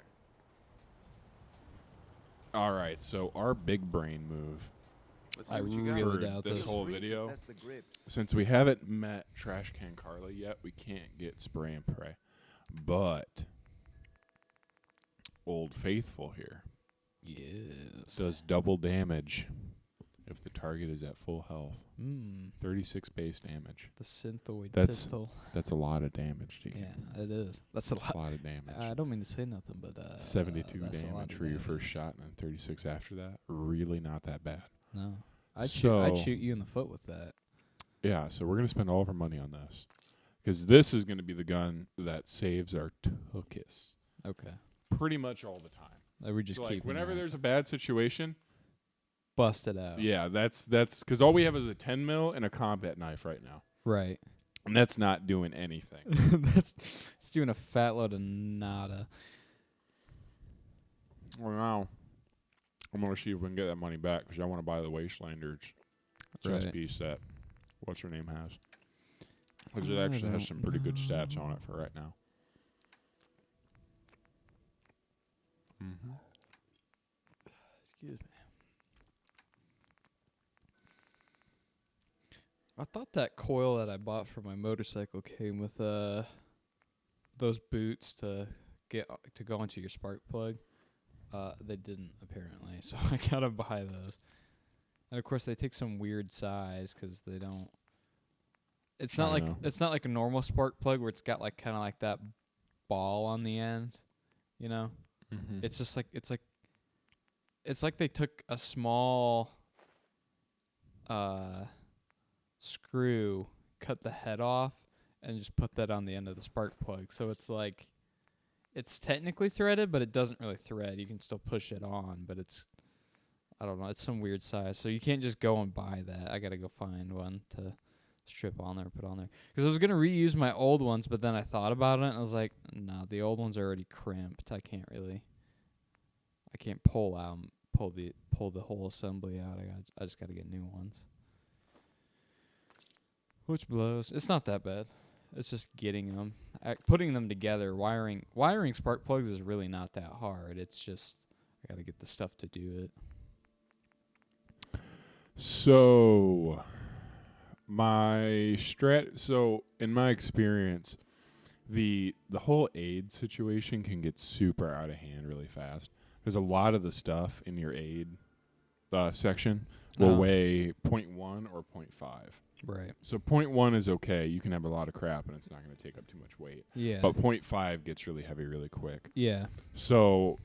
All right. So our big brain move Let's see I what you really got. for doubt this this. whole video, That's the grip. since we haven't met Trash Can Carla yet, we can't get spray and pray. But Old Faithful here Yes. does double damage if the target is at full health. 36 base damage. The synthoid That's pistol. That's a lot of damage, Deacon. Yeah, it is. That's a That's lot. of damage. I don't mean to say nothing, but 72 that's a lot damage of for your damage. first shot, and then 36 after that. Really not that bad. No, I'd So- shoot you in the foot with that. Yeah, so we're going to spend all of our money on this. Because this is going to be the gun that saves our tookus Okay, pretty much all the time. we just So, keep like, whenever there's a bad situation, bust it out. yeah, that's because all we have is a 10 mil and a combat knife right now. Right. And that's not doing anything. It's doing a fat load of nada. Well, now I'm going to see if we can get that money back because I want to buy the Wastelanders Right. SB set. what's her name has. Because it actually has some pretty good stats on it for right now. Mm-hmm. Excuse me. I thought that coil that I bought for my motorcycle came with those boots to go into your spark plug. They didn't apparently, so I gotta buy those. And of course, they take some weird size because they don't. It's not like a normal spark plug where it's got like kind of like that ball on the end, you know. Mm-hmm. It's just like it's like they took a small screw, cut the head off, and just put that on the end of the spark plug. So it's like it's technically threaded, but it doesn't really thread. You can still push it on, but I don't know. It's some weird size, so you can't just go and buy that. I gotta go find one to strip on there, put on there. Because I was gonna reuse my old ones, but then I thought about it and I was like, no, the old ones are already crimped. I can't pull the whole assembly out. I just gotta get new ones. Which blows. It's not that bad. It's just getting them, putting them together. Wiring spark plugs is really not that hard. It's just I gotta get the stuff to do it. So, so in my experience, the whole aid situation can get super out of hand really fast. There's a lot of the stuff in your aid section will weigh 0.1 or 0.5. Right. So 0.1 is okay. You can have a lot of crap and it's not going to take up too much weight. Yeah. But 0.5 gets really heavy really quick. Yeah. So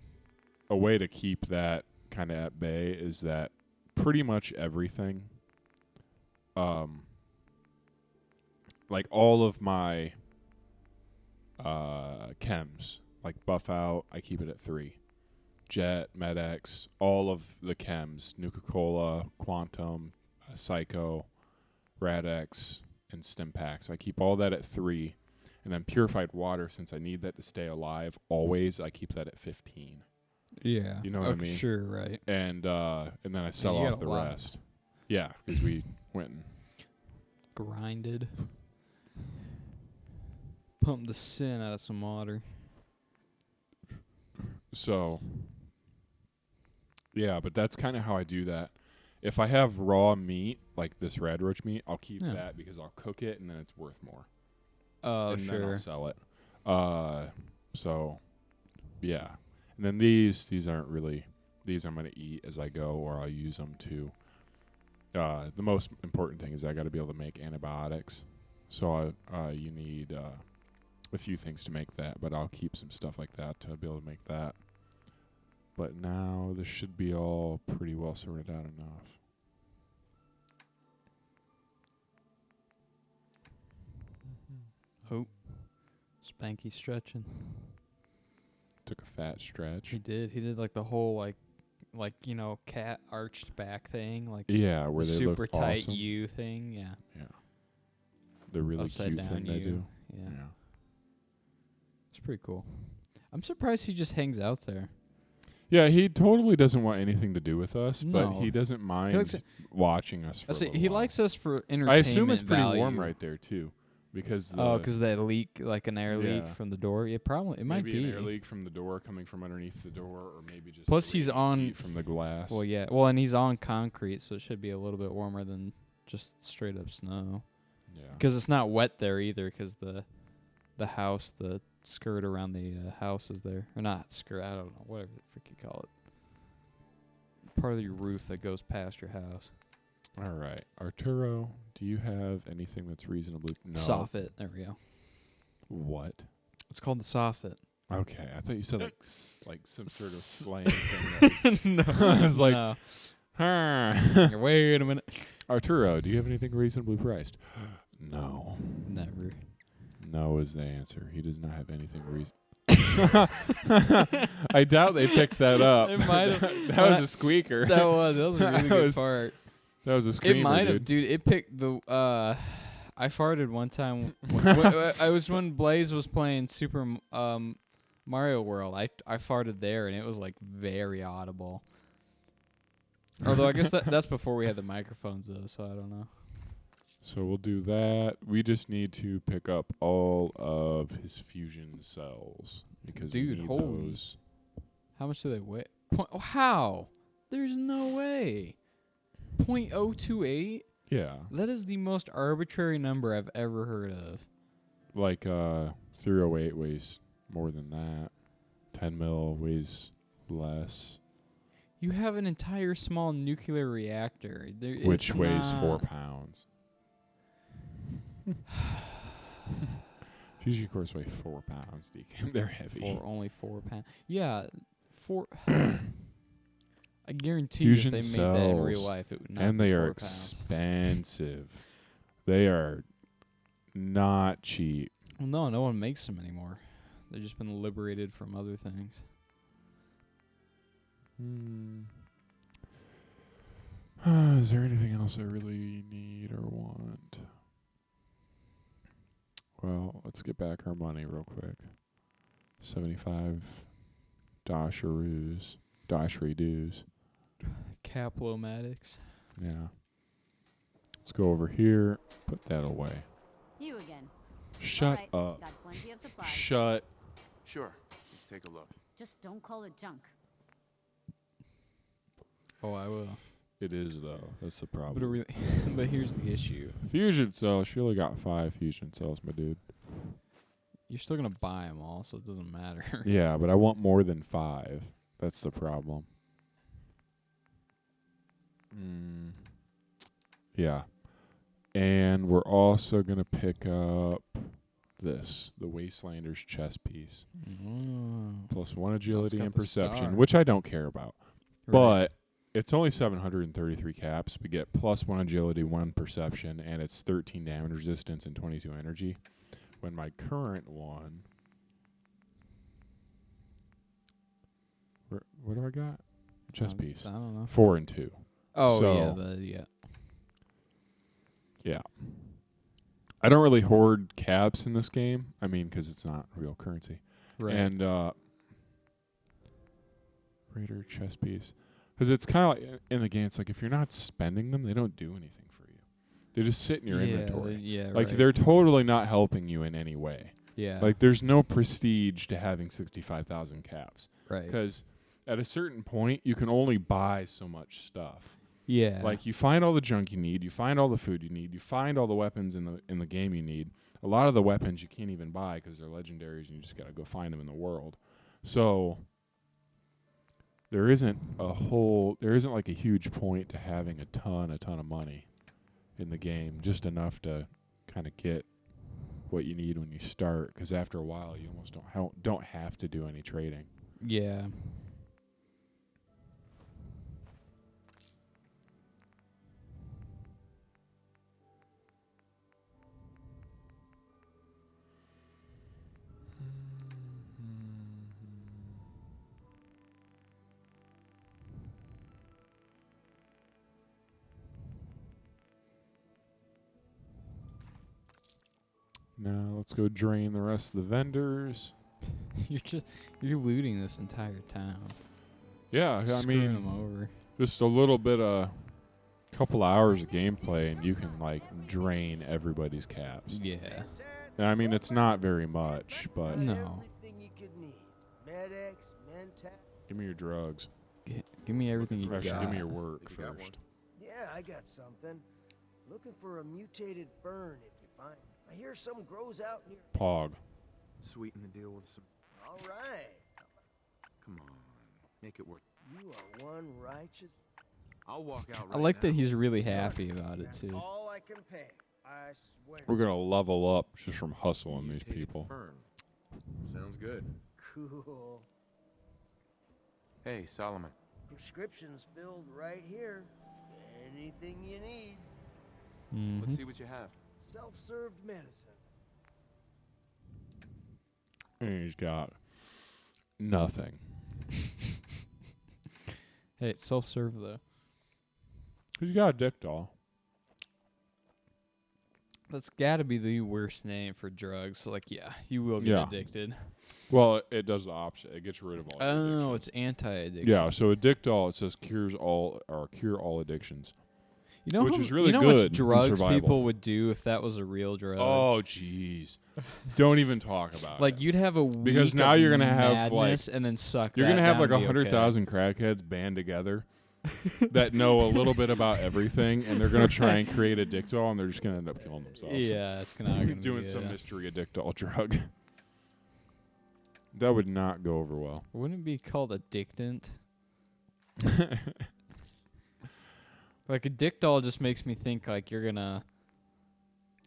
a way to keep that kind of at bay is that pretty much everything, like all of my chems, like Buff Out, I keep it at 3. Jet, Med-X, all of the chems, Nuka-Cola, Quantum, Psycho, Rad-X, and Stimpaks. I keep all that at 3. And then purified water, since I need that to stay alive always, I keep that at 15. Yeah. You know what I mean? Sure, right. And then I sell off the rest. Yeah, because we went and grinded. Pumped the sin out of some water. So, yeah, but that's kind of how I do that. If I have raw meat, like this red roach meat, I'll keep that because I'll cook it and then it's worth more. Oh, and sure. Then I'll sell it. So, yeah. And then these aren't really, these I'm going to eat as I go or I'll use them to. The most important thing is I got to be able to make antibiotics. So you need a few things to make that, but I'll keep some stuff like that to be able to make that. But now this should be all pretty well sorted out enough. Oh, Spanky stretching. Took a fat stretch. He did like the whole like you know cat arched back thing, like yeah, where they super look tight awesome. U thing. Yeah. The really Upside cute down thing they do. Yeah. It's pretty cool. I'm surprised he just hangs out there. Yeah, he totally doesn't want anything to do with us, but No. he doesn't mind watching us for a little he while. likes us for entertainment. I assume it's pretty value. warm right there too, because because that leak, like an air leak from the door. Yeah, probably it might be an air leak from the door coming from underneath the door, or maybe just plus he's on heat from the glass. Well, yeah, well, and he's on concrete, so it should be a little bit warmer than just straight up snow. Yeah, because it's not wet there either, because the house, the skirt around the house is there, or not skirt, I don't know, whatever the frick you call it. Part of your roof that goes past your house. All right, Arturo, do you have anything that's reasonably soffit? There we go. What? It's called the soffit. Okay, I thought you said like some sort of slang thing. No, I was like, no. huh. Wait a minute. Arturo, do you have anything reasonably priced? No. Never. No is the answer. He does not have anything reason. I doubt they picked that up. It might have. That was a squeaker. That was a really good part. That was a screamer, It might have, dude. It picked the. I farted one time. I was when Blaze was playing Super Mario World. I farted there, and it was like very audible. Although I guess that's before we had the microphones though, so I don't know. So we'll do that. We just need to pick up all of his fusion cells because we Dude, need holy. those. How much do they weigh? How? There's no way. 0.028? Yeah. That is the most arbitrary number I've ever heard of. Like 308 weighs more than that. 10 mil weighs less. You have an entire small nuclear reactor. Which weighs 4 pounds. Fusion cores weigh 4 pounds, Deacon. They're heavy. Only 4 pounds. Yeah, 4. I guarantee Fusion if they made that in real cells, life, it would not and be they 4 are pounds. expensive. They are not cheap. Well, no one makes them anymore. They've just been liberated from other things. Is there anything else I really need or want? Well, let's get back our money real quick. 75 Dasharoos. Dashredoos. Caplomatics. Yeah. Let's go over here. Put that away. You again. Shut All right, up. Got plenty of supplies. Shut. Sure. Let's take a look. Just don't call it junk. Oh, I will. It is, though. That's the But, problem. but here's the issue. Fusion cells. She only got 5 fusion cells, my dude. You're still going to buy them all, so it doesn't matter. Yeah, but I want more than 5. That's the problem. Yeah. And we're also going to pick up this, the Wastelander's chess piece. Plus 1 agility got and the perception, star. which I don't care about. Right. But it's only 733 caps. We get plus 1 agility, 1 perception, and it's 13 damage resistance and 22 energy. When my current one... What do I got? Chess piece. I don't know. 4 and 2. Oh, So- yeah. Yeah. I don't really hoard caps in this game. I mean, because it's not real currency. Right. And Raider chess piece. Because it's kind of like in the game, it's like if you're not spending them, they don't do anything for you. They just sit in your inventory. Like right. they're totally not helping you in any way. Yeah. Like there's no prestige to having 65,000 caps. right. Because at a certain point, you can only buy so much stuff. Yeah. Like you find all the junk you need, you find all the food you need, you find all the weapons in the game you need. A lot of the weapons you can't even buy because they're legendaries, and you just gotta go find them in the world. So there isn't like a huge point to having a ton of money in the game, just enough to kind of get what you need when you start. Because after a while, you almost don't have to do any trading. yeah. Now let's go drain the rest of the vendors. You're looting this entire town. Yeah, I Screwing mean, them over. just a little bit couple hours of gameplay and you can like drain everybody's caps. Yeah. And I mean, it's not very much, but No. Everything you could need. Med-X, Mentat. give me your drugs. Give me everything you Actually, got. give me your work If you got first. Yeah, I got something. Looking for a mutated fern if you find it. I hear some grows out near. Pog. Sweeten the deal with some... All right. Come on. Make it work. You are one righteous. I'll walk out I right like that now. he's really happy about it That's too. all I can pay. I swear. We're gonna level up just from hustling these Mutated people. Fern. Sounds good. Cool. Hey, Solomon. Prescriptions filled right here. Anything you need. Mhm. Let's see what you have. Self-served medicine. And he's got nothing. Hey, it's self-serve though. He's got a dick doll. That's got to be the worst name for drugs. So, like, yeah, you will get Yeah. addicted. Well, it does the opposite. It gets rid of all. Oh, addiction. it's anti-addiction. Yeah. So a dick doll, it says cure all addictions. You know, which is really you know good much in drugs survival. people would do if that was a real drug. Oh, jeez. Don't even talk about like it. you'd have a week Because now of you're gonna have, like- madness and then suck. You're that going to have down like and be 100,000 crackheads band together that know a little bit about everything, and they're going to try and create a Dictol, and they're just going to end up killing themselves. Okay. Yeah, it's gonna Doing be, some mystery Dictol drug. That would not go over well. Wouldn't it be called addictant? Like a Dictol just makes me think like you're gonna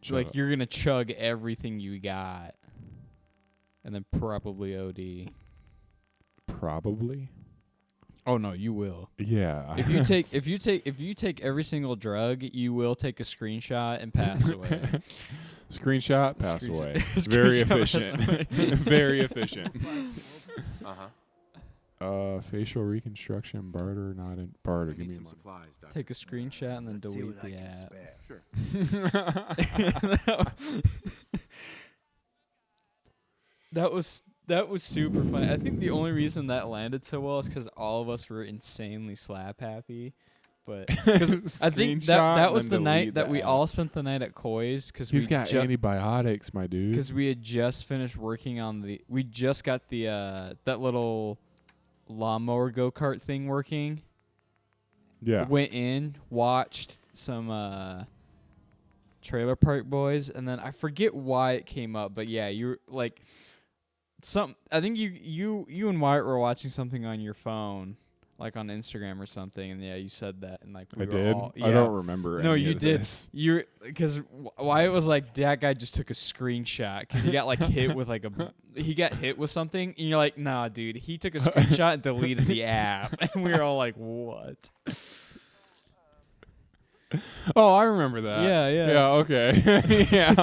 you're gonna chug everything you got, and then probably OD. Probably. Oh no, you will. Yeah. If you take every single drug, you will take a screenshot and pass away. Screenshot, pass Screenshot- away. Very Screenshot, pass efficient. away. Very efficient. Uh-huh. Facial reconstruction, barter, not in barter. Give Need me some money. supplies, Doctor. Take a screenshot and then Let's see delete what I the can app. spare. That was super funny. I think the only reason that landed so well is because all of us were insanely slap happy. But 'cause I think Screenshot that and was then the night delete that the we app. all spent the night at Coy's because He's got antibiotics, my dude. because we had just finished working on we just got the that little lawnmower go-kart thing working. Yeah. Went in, watched some Trailer Park Boys, and then I forget why it came up, but yeah, you're like I think you and Wyatt were watching something on your phone, like on Instagram or something, and yeah, you said that, and like we I were did. all, I yeah. don't remember. No, any you of did. this. You're because Wyatt was like, that guy just took a screenshot because he got like hit with like he got hit with something, and you're like, nah, dude, he took a screenshot and deleted the app, and we were all like, what? Oh, I remember that. Yeah. Yeah. Okay. Yeah,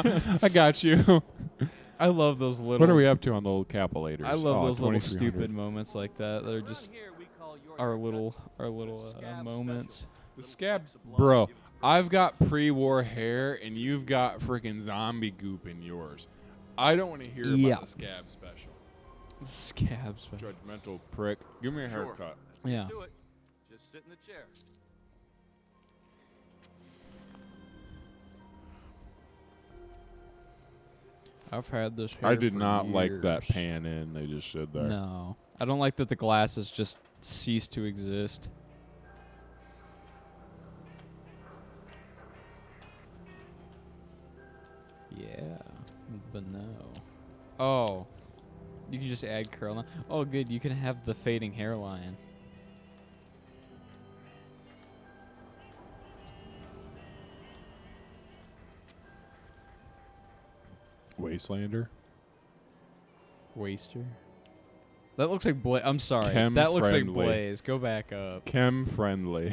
I got you. I love those little. What are we up to on the little capilators? I love those little 2300. stupid moments like that. They're just our little moments. The scab, bro. I've got pre-war hair, and you've got freaking zombie goop in yours. I don't want to hear about the scab special. Scabs. Judgmental prick. Give me a Sure. haircut. Yeah. Do it. Just sit in the chair. I've had this hair I did for not like that years. pan in they just stood there. No. I don't like that the glasses just cease to exist. Yeah. But no. Oh. You can just add curl now. Oh, good. You can have the fading hairline. Wastelander. Waster. That looks like Blaze. I'm sorry. Chem that looks friendly. like Blaze. Go back up. Chem friendly.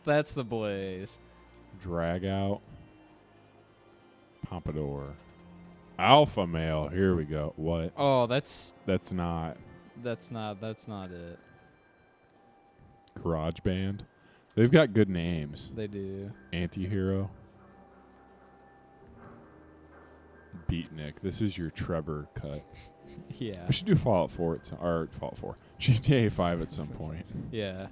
That's the Blaze. Drag out. Pompadour. Alpha male. Here we go. What? Oh, that's not. not it. Garage band. They've got good names. They do. Antihero. Beatnik. This is your Trevor cut. Yeah. We should do Fallout 4 or Fallout 4. GTA 5 at some point. Yeah.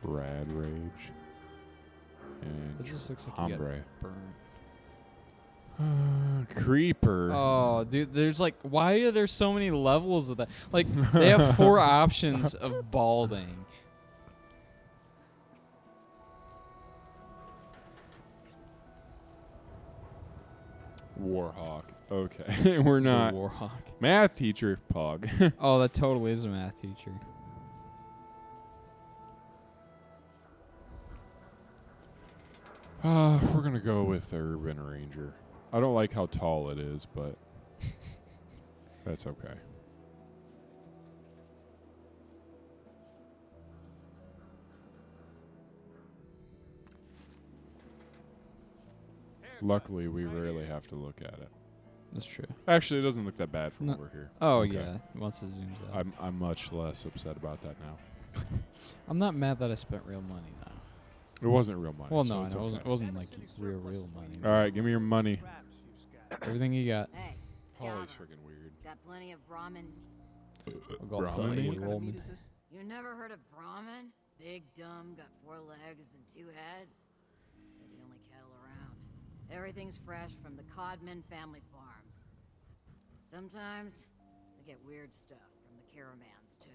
Rad Rage. And It just looks like you got Hombre. burnt. Creeper. Oh, dude, there's like, why are there so many levels of that? Like, they have 4 options of balding. Warhawk. Okay. We're not. The Warhawk. Math teacher. Pog. Oh, that totally is a math teacher. We're going to go with the Urban Ranger. I don't like how tall it is, but that's okay. Luckily, we rarely have to look at it. That's true. Actually, it doesn't look that bad from No. over here. Oh, Okay. yeah. Once it zooms out. I'm much less upset about that now. I'm not mad that I spent real money now. It wasn't real money. Well, so no, it's it wasn't. okay. It wasn't like real money. All right, give me your money. Everything you got. Hey, Holly's Scab, freaking weird. got plenty of ramen. I'll go Ramen? plenty What of kind Roman. You never heard of Brahmin? Big, dumb, got 4 legs and 2 heads. They're the only cattle around. Everything's fresh from the Codman family farms. Sometimes we get weird stuff from the caravans too.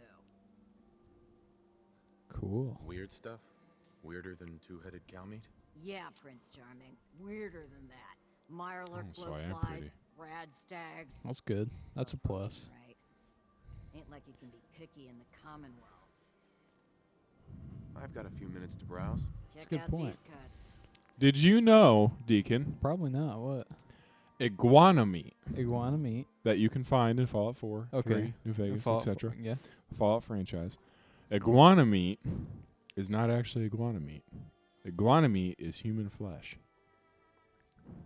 Cool. Weird stuff? Weirder than 2-headed cow meat? Yeah, Prince Charming. Weirder than that. Mirelurk so I am blowflies, pretty. rad stags. That's good. That's a plus. Right. Ain't like you can be picky in the Commonwealth. I've got a few minutes to browse. That's a Check good out point. these cuts. Did you know, Deacon, Probably not. What? iguana meat Iguana meat. that you can find in Fallout 4, Okay. 3, New Vegas, Fallout etc. 4, yeah. Fallout franchise. Iguana meat is not actually iguana meat. Iguana meat is human flesh.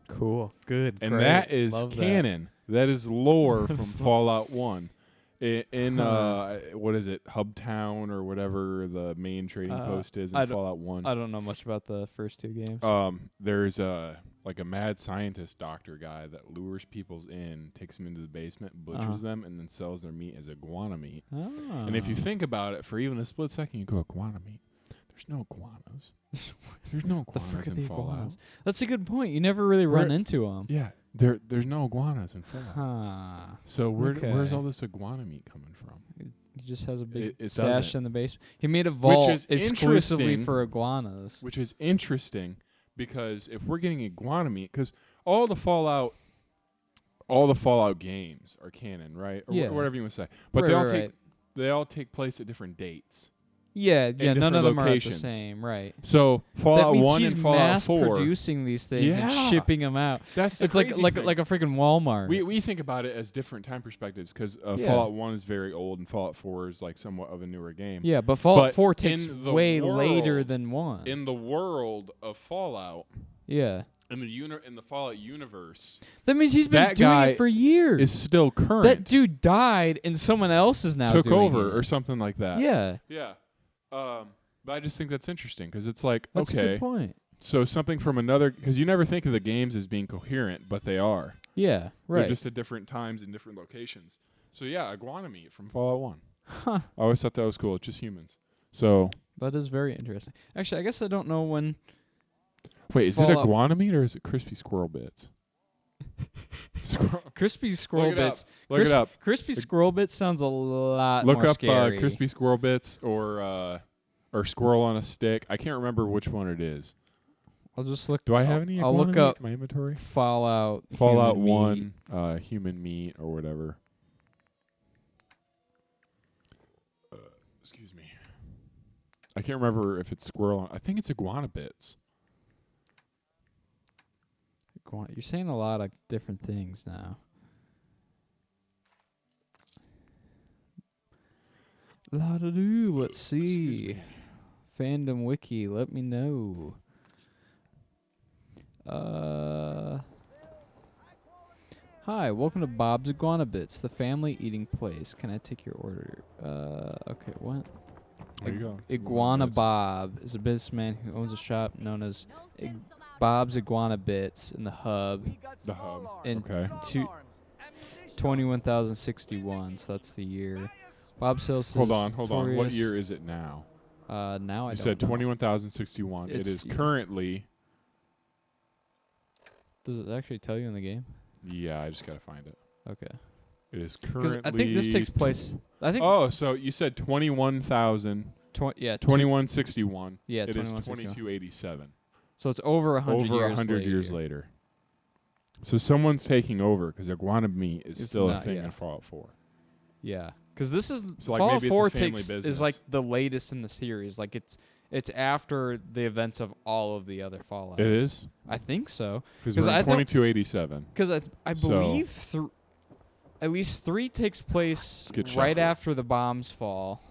Cool. Good. And Great. that is Love canon. That is lore from That's Fallout 1. In Huh. what is it, Hubtown or whatever the main trading post is in I don't- Fallout 1. I don't know much about the first 2 games. There's like a mad scientist doctor guy that lures people in, takes them into the basement, butchers Uh-huh. them, and then sells their meat as iguana meat. Oh. And if you think about it for even a split second, you go, iguana meat? There's no iguanas. There's no the frick iguanas are in the Fallout. iguanas? That's a good point. You never really run Where- into them. Yeah, there's no iguanas in Fallout. Huh. So where's Okay. all this iguana meat coming from? He just has a big It stash doesn't. in the basement. He made a vault is exclusively interesting. for iguanas. Which is interesting because if we're getting iguana meat, because all the Fallout games are canon, right? Or Yeah. whatever you want to say. But Right, they all take place at different dates. Yeah, none different of them locations. are at the same, right? So That Fallout means 1 he's and Fallout mass 4. producing these things and Yeah. shipping them out. That's the It's like crazy like thing. like a freaking Walmart. We think about it as different time perspectives because Yeah. Fallout 1 is very old and Fallout 4 is like somewhat of a newer game. yeah, but Fallout But 4 takes in the way later world- than 1. In the world of Fallout, Yeah. in the Fallout universe, That means he's been That doing guy it for years. is still current. That dude died and someone else is now took doing over it. or something like that. Yeah. Yeah. But I just think that's interesting because it's like, That's a okay, good point. so something from another, because you never think of the games as being coherent, but they are. Yeah, right. They're just at different times in different locations. So yeah, iguana meat from Fallout 1. Huh. I always thought that was cool. It's just humans. So That is very interesting. Actually, I guess I don't know when. wait, is it Fallout- iguana meat or is it crispy squirrel bits? Crispy squirrel Look it up. bits. Look it up. Crispy squirrel bits sounds a lot Look more up scary. crispy squirrel bits or squirrel on a stick. I can't remember which one it is. I'll just look. Do I have any I'll iguana look meat up in my inventory? Fallout. Fallout human meat. 1, human meat or whatever. Excuse me. I can't remember if it's squirrel. I think it's iguana bits. You're saying a lot of different things now. La da doo. Let's Excuse see. me. Fandom wiki. Let me know. Hi, welcome to Bob's Iguana Bits, the family eating place. Can I take your order? Okay, what? There you go. Iguana Bits. Bob is a businessman who owns a shop known as Bob's Iguana Bits in the Hub. The hub. In Okay. 21,061, so that's the year. Bob sells to Hold his on. What notorious- year is it now? Now I You don't said know. 21,061. It It's- is currently. Does it actually tell you in the game? Yeah, I just gotta find it. Okay. It is Because currently. I think this takes place. I think. Oh, so you said 21,000. 2161. Yeah, It is 2161. 2287. So it's over 100 Over years 100 years later. So someone's taking over because iguana meat is It's still a not- thing yeah. in Fallout 4. Yeah, because this is So, like, Fallout maybe it's a 4 family is business. like the latest in the series. Like it's after the events of all of the other Fallouts. It is? I think so. Because 'Cause we're I in don't- 2287. Because I So- believe at least 3 takes place Let's get right shuffled. after the bombs fall.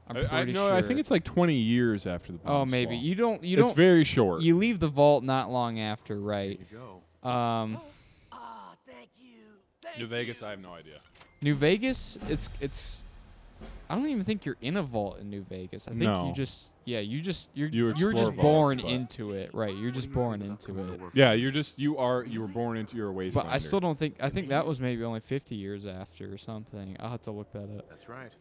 I'm pretty no, sure. I think it's like 20 years after the Oh, bombs maybe fall. you don't. It's very short. You leave the vault not long after, right? There you go. Ah, thank you. New Vegas, I have no idea. New Vegas, it's. I don't even think you're in a vault in New Vegas. I think No. you just. Yeah, you're You just explore born vaults, but- into it, right? You're just born into it. Yeah, you were born into your wasteland. But I still don't think. I think that was maybe only 50 years after or something. I'll have to look that up. That's right.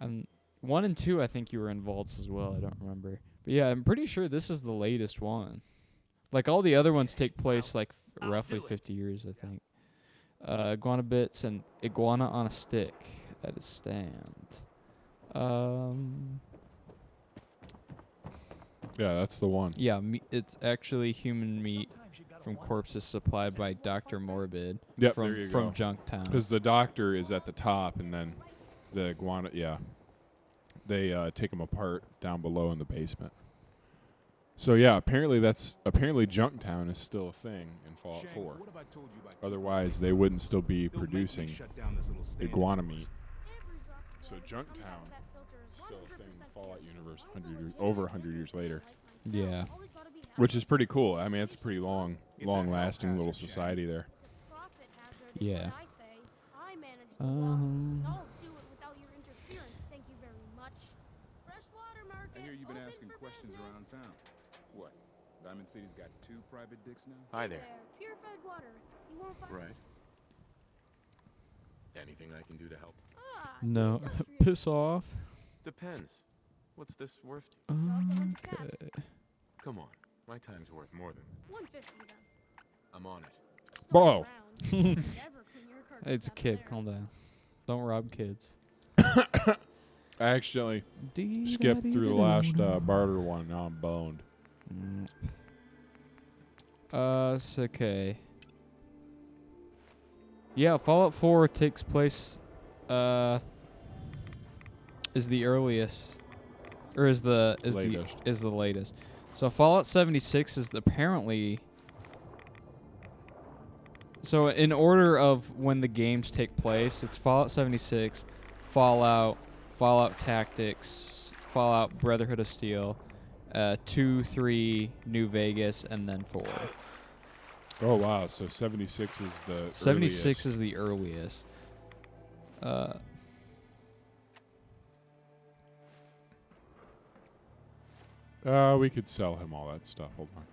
And 1 and 2, I think you were in vaults as well. I don't remember. But yeah, I'm pretty sure this is the latest one. Like, all the other ones take place, like, roughly 50 years, I think. Iguana bits and iguana on a stick at a stand. Yeah, that's the one. Yeah, it's actually human meat from corpses supplied by Dr. Morbid Yep, from, there you from go. Junktown. Because the doctor is at the top, and then the iguana, they take them apart down below in the basement. So yeah, apparently Junktown is still a thing in Fallout 4. Otherwise, they wouldn't still be producing iguana meat. So Junktown is still a thing in the Fallout universe over 100 years later. Yeah. Which is pretty cool. I mean, it's a pretty long-lasting little society there. Yeah. I'll do it without your interference. Thank you very much. Freshwater market. I hear you've been open asking for questions business. around town. What? Diamond City's got 2 private dicks now? Hi there. Purified water. You won't find. Right. Anything I can do to help? No. Piss off. Depends. What's this worth to you? Okay. Come on. My time's worth more than 150 then. I'm on it. Whoa. It's a kid. Calm down. Don't rob kids. I accidentally skipped through the last barter one. Now I'm boned. It's okay. Yeah, Fallout 4 takes place, is the earliest, or is the latest. So Fallout 76 is apparently. So in order of when the games take place, it's Fallout 76, Fallout Tactics, Fallout Brotherhood of Steel, 2, 3, New Vegas, and then 4. Oh wow! So 76 is the 76 earliest. is the earliest. We could sell him all that stuff. Hold on.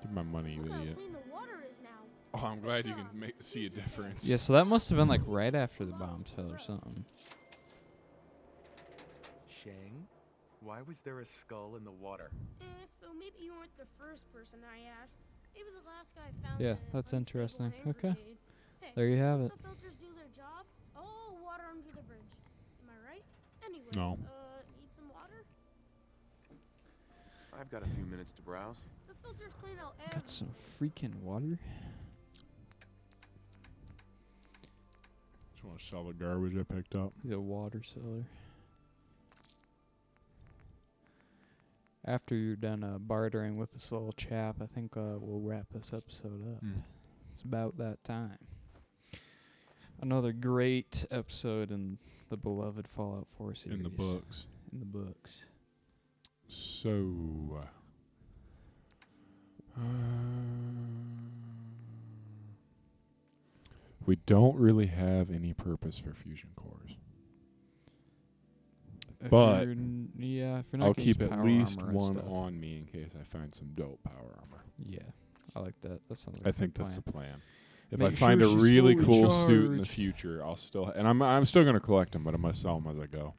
Give my money, you Look how idiot. clean the water is now. Oh, I'm glad you can see a difference. Yeah, so that must have been like right after the bomb fell or something. Shang? Why was there a skull in the water? So maybe you weren't the first person I asked. Maybe the last guy found Yeah, the that's unstable interesting. air Okay. grenade. Hey, There you have once it. the filters do their job, it's all water under the bridge. Am I right? Anyway, No. need some water? I've got a few minutes to browse. The filters clean out everything. Got some freaking water. Just want to sell the garbage I picked up. He's a water seller. After you're done bartering with this little chap, I think we'll wrap this episode up. It's about that time. Another great episode in the beloved Fallout 4 series. In the books. In the books. So, we don't really have any purpose for fusion cores. If But you're if you're not I'll gonna keep use at power least armor and one stuff. on me in case I find some dope power armor. Yeah, I like that. That sounds like I a think good that's the plan. plan. If Make I find sure a she's really fully cool suit in the charged. future, I'll still and I'm still gonna collect them, but I'm gonna sell them as I go.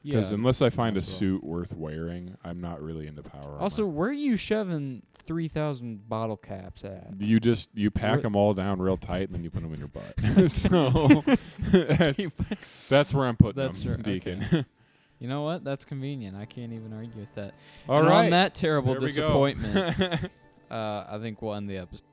Because Yeah. unless I find a might as well. suit worth wearing, I'm not really into power armor. Also, where are you shoving 3,000 bottle caps at? you pack them all down real tight and then you put them in your butt. So that's where I'm putting That's them, right, Deacon. okay. You know what? That's convenient. I can't even argue with that. All And right. on that terrible There we go. disappointment, I think we'll end the episode.